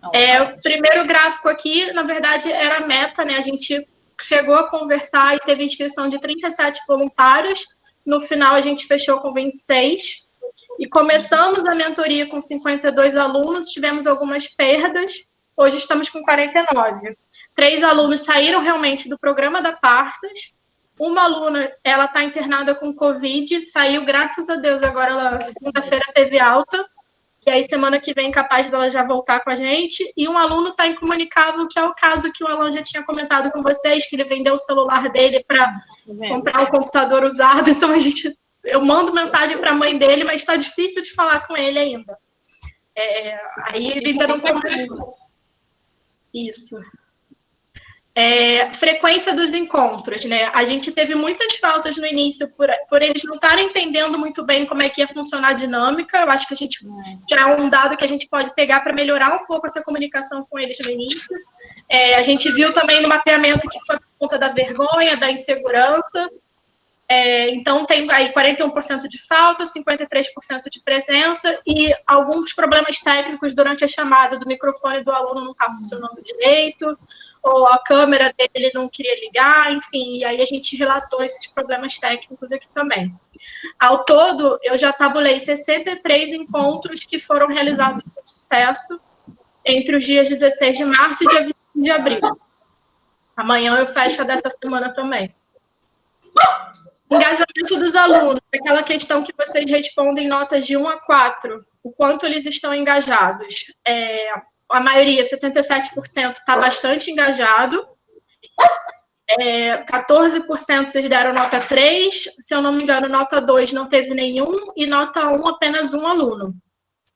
O primeiro gráfico aqui, na verdade, era a meta, né? A gente chegou a conversar e teve inscrição de 37 voluntários. No final, a gente fechou com 26. E começamos a mentoria com 52 alunos, tivemos algumas perdas. Hoje estamos com 49. 3 alunos saíram realmente do programa da Parsas. Uma aluna, ela está internada com Covid, saiu, graças a Deus, agora segunda-feira teve alta, e aí semana que vem capaz dela já voltar com a gente, e um aluno está incomunicável, que é o caso que o Alan já tinha comentado com vocês, que ele vendeu o celular dele para comprar um computador usado, então eu mando mensagem para a mãe dele, mas está difícil de falar com ele ainda. Aí ele ainda não começou. Isso. Frequência dos encontros, né? A gente teve muitas faltas no início por eles não estarem entendendo muito bem como é que ia funcionar a dinâmica. Eu acho que a gente já é um dado que a gente pode pegar para melhorar um pouco essa comunicação com eles no início. A gente viu também no mapeamento que foi por conta da vergonha, da insegurança. Então, tem aí 41% de falta, 53% de presença e alguns problemas técnicos durante a chamada do microfone do aluno não está funcionando direito, ou a câmera dele não queria ligar, enfim, e aí a gente relatou esses problemas técnicos aqui também. Ao todo, eu já tabulei 63 encontros que foram realizados com sucesso entre os dias 16 de março e dia 25 de abril. Amanhã eu fecho a dessa semana também. Engajamento dos alunos, aquela questão que vocês respondem notas de 1 a 4, o quanto eles estão engajados. A maioria, 77%, está bastante engajado. 14% vocês deram nota 3, se eu não me engano, nota 2 não teve nenhum, e nota 1 apenas um aluno.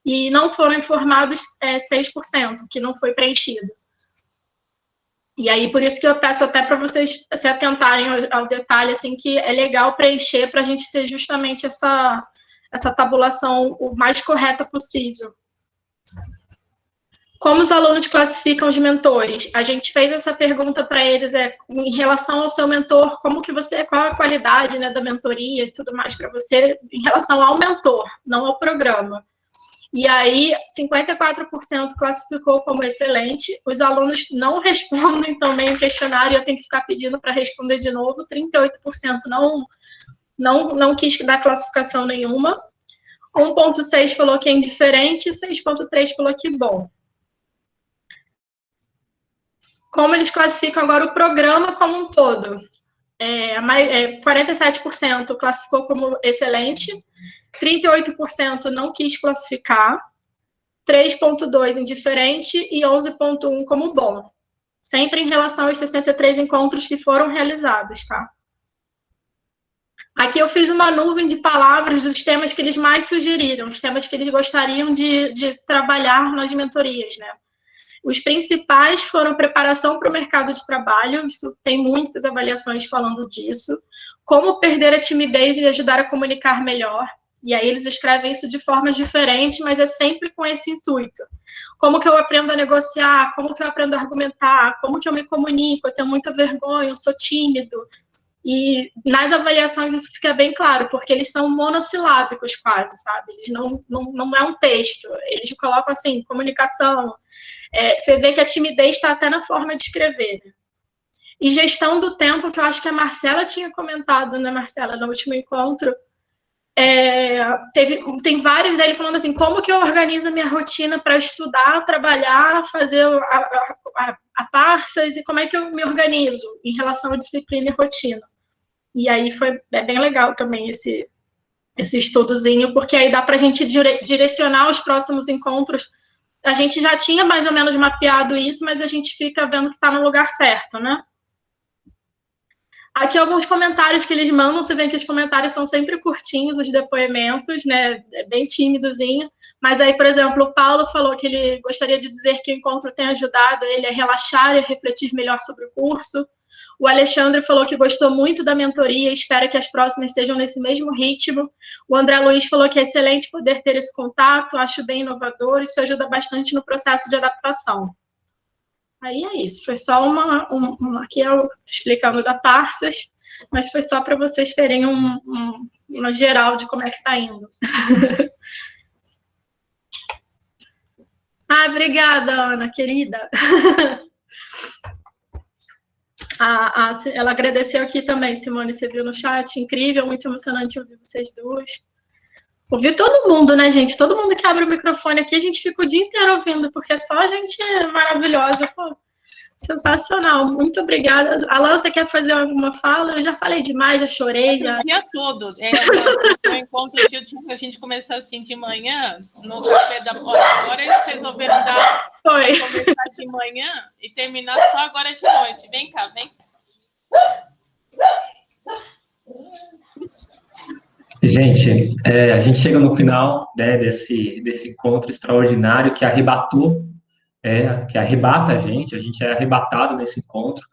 E não foram informados 6%, que não foi preenchido. E aí, por isso que eu peço até para vocês se atentarem ao detalhe, assim, que é legal preencher para a gente ter justamente essa tabulação o mais correta possível. Como os alunos classificam os mentores? A gente fez essa pergunta para eles, em relação ao seu mentor, qual a qualidade, né, da mentoria e tudo mais para você, em relação ao mentor, não ao programa. E aí, 54% classificou como excelente. Os alunos não respondem também o questionário, eu tenho que ficar pedindo para responder de novo. 38% não quis dar classificação nenhuma. 1,6 falou que é indiferente, 6,3 falou que bom. como eles classificam agora o programa como um todo. 47% classificou como excelente, 38% não quis classificar, 3,2% indiferente e 11,1% como bom. Sempre em relação aos 63 encontros que foram realizados, tá? Aqui eu fiz uma nuvem de palavras dos temas que eles mais sugeriram, os temas que eles gostariam de trabalhar nas mentorias, né? Os principais foram preparação para o mercado de trabalho, isso tem muitas avaliações falando disso, como perder a timidez e ajudar a comunicar melhor, e aí eles escrevem isso de formas diferentes, mas é sempre com esse intuito. Como que eu aprendo a negociar, como que eu aprendo a argumentar, como que eu me comunico, eu tenho muita vergonha, eu sou tímido. E nas avaliações isso fica bem claro, porque eles são monossilábicos quase, sabe? Eles não é um texto, eles colocam assim, comunicação, você vê que a timidez está até na forma de escrever, né? E gestão do tempo, que eu acho que a Marcela tinha comentado, né, Marcela, no último encontro, tem vários dele falando assim, como que eu organizo a minha rotina para estudar, trabalhar, fazer a Parsas, e como é que eu me organizo em relação à disciplina e rotina. E aí é bem legal também esse estudozinho, porque aí dá para a gente direcionar os próximos encontros. A gente já tinha mais ou menos mapeado isso, mas a gente fica vendo que está no lugar certo, né? Aqui alguns comentários que eles mandam, você vê que os comentários são sempre curtinhos, os depoimentos, né? É bem tímidozinho. Mas aí, por exemplo, o Paulo falou que ele gostaria de dizer que o encontro tem ajudado ele a relaxar e a refletir melhor sobre o curso. O Alexandre falou que gostou muito da mentoria, espera que as próximas sejam nesse mesmo ritmo. O André Luiz falou que é excelente poder ter esse contato, acho bem inovador, isso ajuda bastante no processo de adaptação. Aí é isso, foi só aqui eu explicando da Parsas, mas foi só para vocês terem uma geral de como é que está indo. Obrigada, Ana, querida. Ela agradeceu aqui também, Simone, você viu no chat, incrível, muito emocionante ouvir vocês duas. Ouvir todo mundo, né, gente? Todo mundo que abre o microfone aqui, a gente fica o dia inteiro ouvindo, porque só gente maravilhosa. Pô, sensacional, muito obrigada. Alan, você quer fazer alguma fala? Eu já falei demais, já chorei. Já... O dia todo. O encontro que a gente começar assim de manhã, no café da manhã. Agora eles resolveram começar de manhã e terminar só agora de noite. Vem cá, vem cá. Gente, a gente chega no final, né, desse encontro extraordinário que arrebatou, que arrebata a gente é arrebatado nesse encontro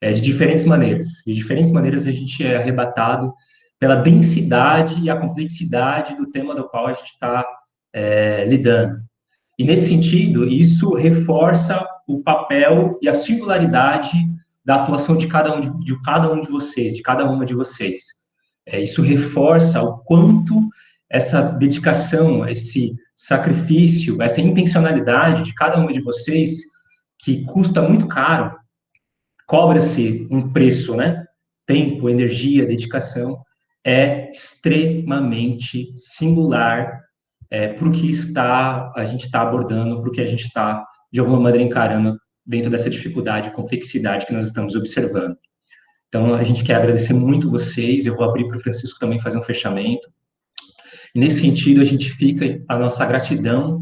de diferentes maneiras. De diferentes maneiras a gente é arrebatado pela densidade e a complexidade do tema do qual a gente está lidando. E, nesse sentido, isso reforça o papel e a singularidade da atuação de cada um de vocês, de cada uma de vocês. Isso reforça o quanto essa dedicação, esse sacrifício, essa intencionalidade de cada uma de vocês, que custa muito caro, cobra-se um preço, né? Tempo, energia, dedicação, é extremamente singular para o que a gente está abordando, para o que a gente está, de alguma maneira, encarando dentro dessa dificuldade e complexidade que nós estamos observando. Então, a gente quer agradecer muito vocês, eu vou abrir para o Francisco também fazer um fechamento. E, nesse sentido, a gente fica a nossa gratidão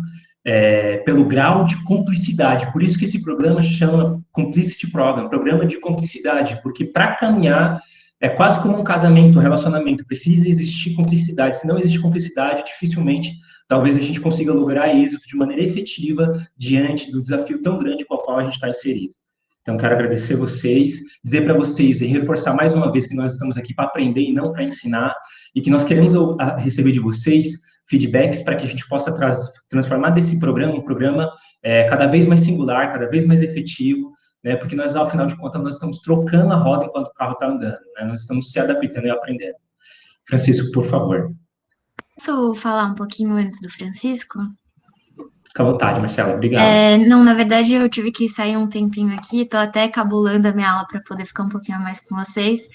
pelo grau de cumplicidade. Por isso que esse programa chama Complicity Program, programa de cumplicidade, porque para caminhar é quase como um casamento, um relacionamento, precisa existir cumplicidade. Se não existe cumplicidade, dificilmente, talvez a gente consiga lograr êxito de maneira efetiva diante do desafio tão grande com o qual a gente está inserido. Então, quero agradecer vocês, dizer para vocês e reforçar mais uma vez que nós estamos aqui para aprender e não para ensinar, e que nós queremos receber de vocês feedbacks para que a gente possa transformar desse programa um programa cada vez mais singular, cada vez mais efetivo, né, porque nós, ao final de contas, nós estamos trocando a roda enquanto o carro está andando, né, nós estamos se adaptando e aprendendo. Francisco, por favor. Posso falar um pouquinho antes do Francisco? Fica à vontade, Marcela. Obrigado. Não, na verdade eu tive que sair um tempinho aqui, tô até cabulando a minha aula para poder ficar um pouquinho mais com vocês.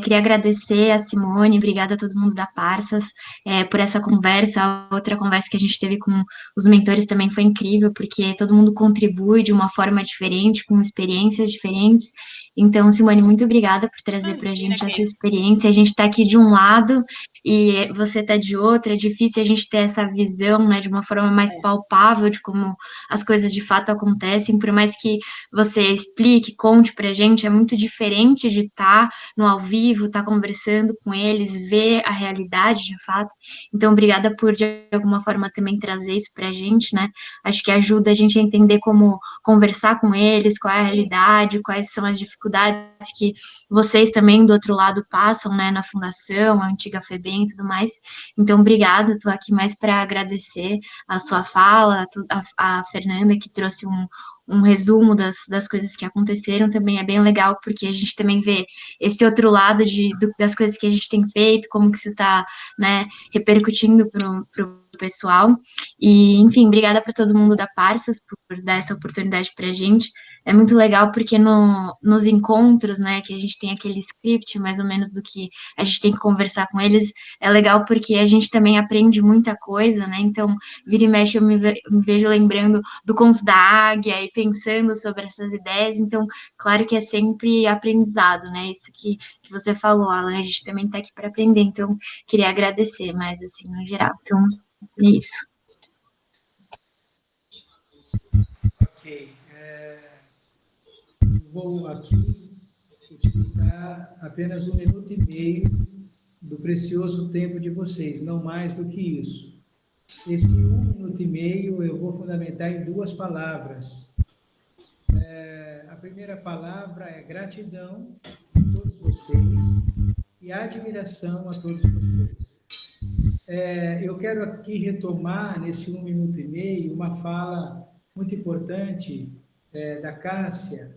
Queria agradecer a Simone, obrigada a todo mundo da Parsas por essa conversa. A outra conversa que a gente teve com os mentores também foi incrível, porque todo mundo contribui de uma forma diferente, com experiências diferentes. Então, Simone, muito obrigada por trazer para a gente essa experiência. A gente está aqui de um lado e você está de outro. É difícil a gente ter essa visão, né, de uma forma mais palpável de como as coisas de fato acontecem. Por mais que você explique, conte para a gente, é muito diferente de estar no ao vivo, estar conversando com eles, ver a realidade de fato. Então, obrigada por, de alguma forma, também trazer isso para a gente, né? Acho que ajuda a gente a entender como conversar com eles, qual é a realidade, quais são as dificuldades que vocês também do outro lado passam, né, na fundação, a antiga FEBEM e tudo mais. Então, obrigada, estou aqui mais para agradecer a sua fala, a Fernanda, que trouxe um resumo das coisas que aconteceram, também é bem legal, porque a gente também vê esse outro lado das coisas que a gente tem feito, como que isso está, né, repercutindo pro pessoal. E, enfim, obrigada para todo mundo da Parsas por dar essa oportunidade para a gente. É muito legal porque nos encontros, né, que a gente tem aquele script mais ou menos do que a gente tem que conversar com eles, é legal porque a gente também aprende muita coisa, né, então vira e mexe eu me vejo lembrando do conto da águia e pensando sobre essas ideias, então claro que é sempre aprendizado, né, isso que você falou, Alan, a gente também está aqui para aprender, então queria agradecer mais, assim, no geral, então é isso. Ok. Vou aqui utilizar apenas 1 minuto e meio do precioso tempo de vocês, não mais do que isso. Esse 1 minuto e meio eu vou fundamentar em 2 palavras. A primeira palavra é gratidão a todos vocês e admiração a todos vocês. Eu quero aqui retomar, nesse 1 minuto e meio, uma fala muito importante da Cássia,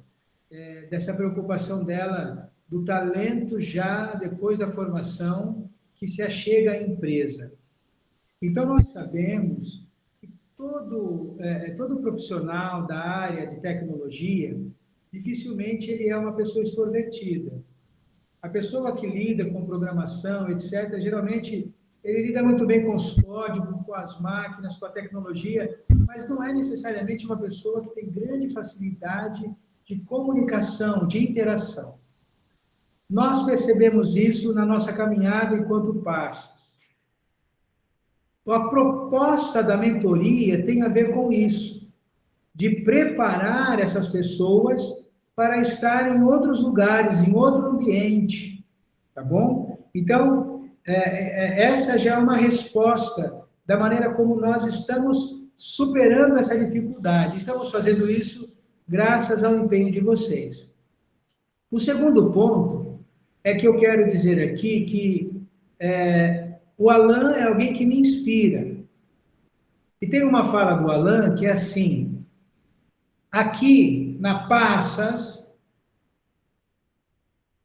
dessa preocupação dela do talento já depois da formação que se achega à empresa. Então, nós sabemos que todo profissional da área de tecnologia, dificilmente ele é uma pessoa extrovertida. A pessoa que lida com programação, etc., geralmente ele lida muito bem com os códigos, com as máquinas, com a tecnologia, mas não é necessariamente uma pessoa que tem grande facilidade de comunicação, de interação. Nós percebemos isso na nossa caminhada enquanto Parsas. A proposta da mentoria tem a ver com isso, de preparar essas pessoas para estar em outros lugares, em outro ambiente, tá bom? Então, essa já é uma resposta da maneira como nós estamos superando essa dificuldade. Estamos fazendo isso graças ao empenho de vocês. O segundo ponto é que eu quero dizer aqui que o Alan é alguém que me inspira. E tem uma fala do Alan que é assim: aqui na Parsas,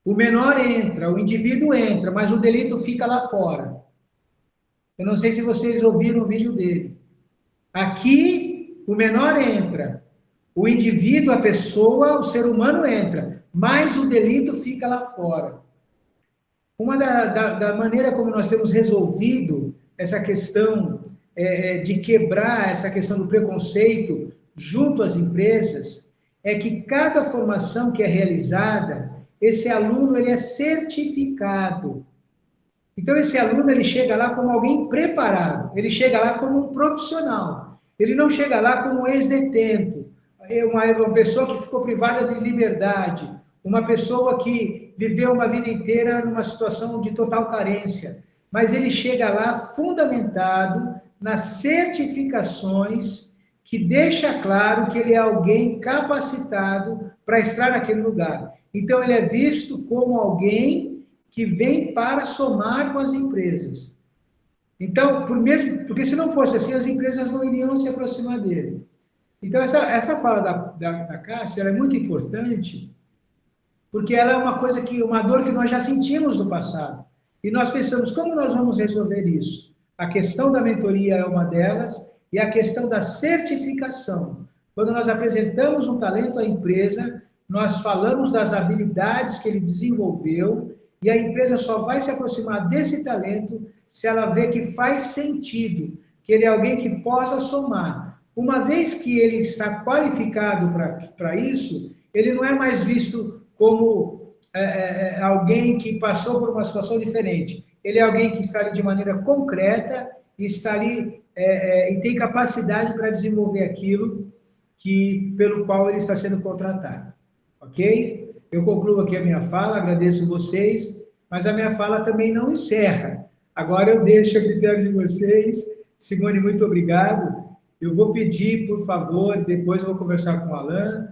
o menor entra, o indivíduo entra, mas o delito fica lá fora. Eu não sei se vocês ouviram o vídeo dele. Aqui, o menor entra, o indivíduo, a pessoa, o ser humano entra, mas o delito fica lá fora. Uma da maneira como nós temos resolvido essa questão de quebrar essa questão do preconceito junto às empresas é que cada formação que é realizada, esse aluno ele é certificado. Então, esse aluno ele chega lá como alguém preparado, ele chega lá como um profissional, ele não chega lá como um ex-detento, uma pessoa que ficou privada de liberdade, uma pessoa que viveu uma vida inteira numa situação de total carência, mas ele chega lá fundamentado nas certificações que deixa claro que ele é alguém capacitado para estar naquele lugar. Então, ele é visto como alguém que vem para somar com as empresas. Então, porque se não fosse assim, as empresas não iriam se aproximar dele. Então, essa fala da Cássia ela é muito importante, porque ela é uma dor que nós já sentimos no passado. E nós pensamos, como nós vamos resolver isso? A questão da mentoria é uma delas, e a questão da certificação. Quando nós apresentamos um talento à empresa, nós falamos das habilidades que ele desenvolveu, e a empresa só vai se aproximar desse talento se ela vê que faz sentido, que ele é alguém que possa somar. Uma vez que ele está qualificado para isso, ele não é mais visto como alguém que passou por uma situação diferente. Ele é alguém que está ali de maneira concreta, está ali e tem capacidade para desenvolver aquilo pelo qual ele está sendo contratado. Ok? Eu concluo aqui a minha fala, agradeço vocês, mas a minha fala também não encerra. Agora eu deixo a critério de vocês. Simone, muito obrigado. Eu vou pedir, por favor, depois eu vou conversar com o Alan,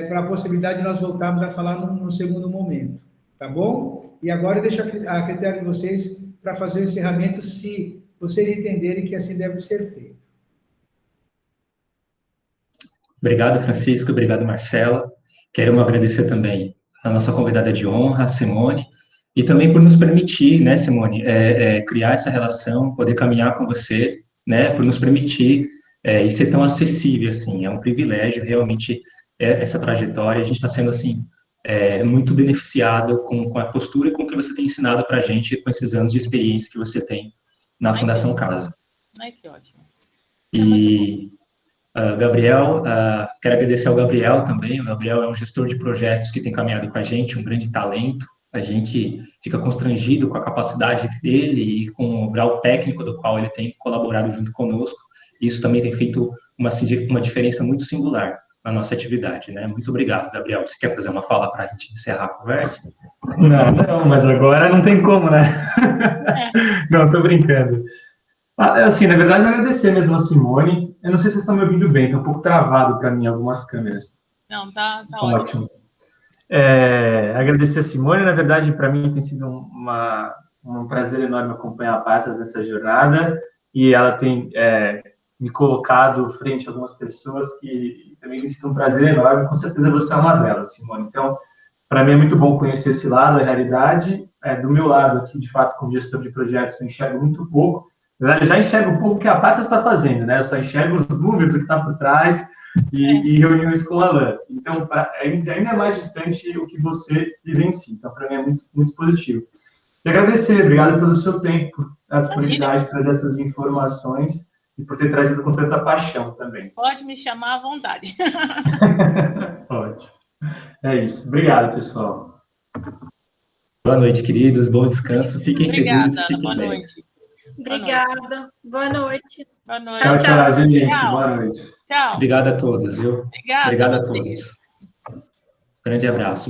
para a possibilidade de nós voltarmos a falar num segundo momento, tá bom? E agora eu deixo a critério de vocês para fazer o encerramento, se vocês entenderem que assim deve ser feito. Obrigado, Francisco. Obrigado, Marcela. Quero agradecer também a nossa convidada de honra, a Simone, e também por nos permitir, né, Simone, criar essa relação, poder caminhar com você, né, por nos permitir e ser tão acessível, assim. É um privilégio, realmente, essa trajetória. A gente está sendo, assim, muito beneficiado com a postura e com o que você tem ensinado para a gente, com esses anos de experiência que você tem na Fundação Casa. Ai, que ótimo. E... Gabriel, quero agradecer ao Gabriel também. O Gabriel é um gestor de projetos que tem caminhado com a gente, um grande talento. A gente fica constrangido com a capacidade dele e com o grau técnico do qual ele tem colaborado junto conosco. Isso também tem feito uma diferença muito singular na nossa atividade, né? Muito obrigado, Gabriel. Você quer fazer uma fala para a gente encerrar a conversa? Não, mas agora não tem como, né? Não, estou brincando. Assim, na verdade, agradecer mesmo a Simone. Eu não sei se vocês estão me ouvindo bem, está um pouco travado para mim algumas câmeras. Não, tá ótimo. Agradecer a Simone, na verdade, para mim tem sido um prazer enorme acompanhar a Passas nessa jornada, e ela tem me colocado frente a algumas pessoas que também tem sido um prazer enorme, com certeza você é uma delas, Simone. Então, para mim é muito bom conhecer esse lado, a realidade. Do meu lado aqui, de fato, como gestor de projetos, eu enxergo muito pouco. Eu já enxergo um pouco o que a Passas está fazendo, né? Eu só enxergo os números, o que está por trás e reuniões com o Alan. Então, ainda é mais distante o que você vivencia. Então, para mim é muito, muito positivo. E agradecer, obrigado pelo seu tempo, por a disponibilidade de trazer essas informações e por ter trazido com tanta paixão também. Pode me chamar à vontade. Pode. É isso. Obrigado, pessoal. Boa noite, queridos. Bom descanso. Fiquem seguros. Obrigada, Fiquem boa bem. Noite. Obrigada. Boa noite. Boa noite. Tchau, tchau, gente. Tchau. Boa noite. Tchau. Obrigado a todos, viu? Obrigada. Obrigado a todos. Grande abraço.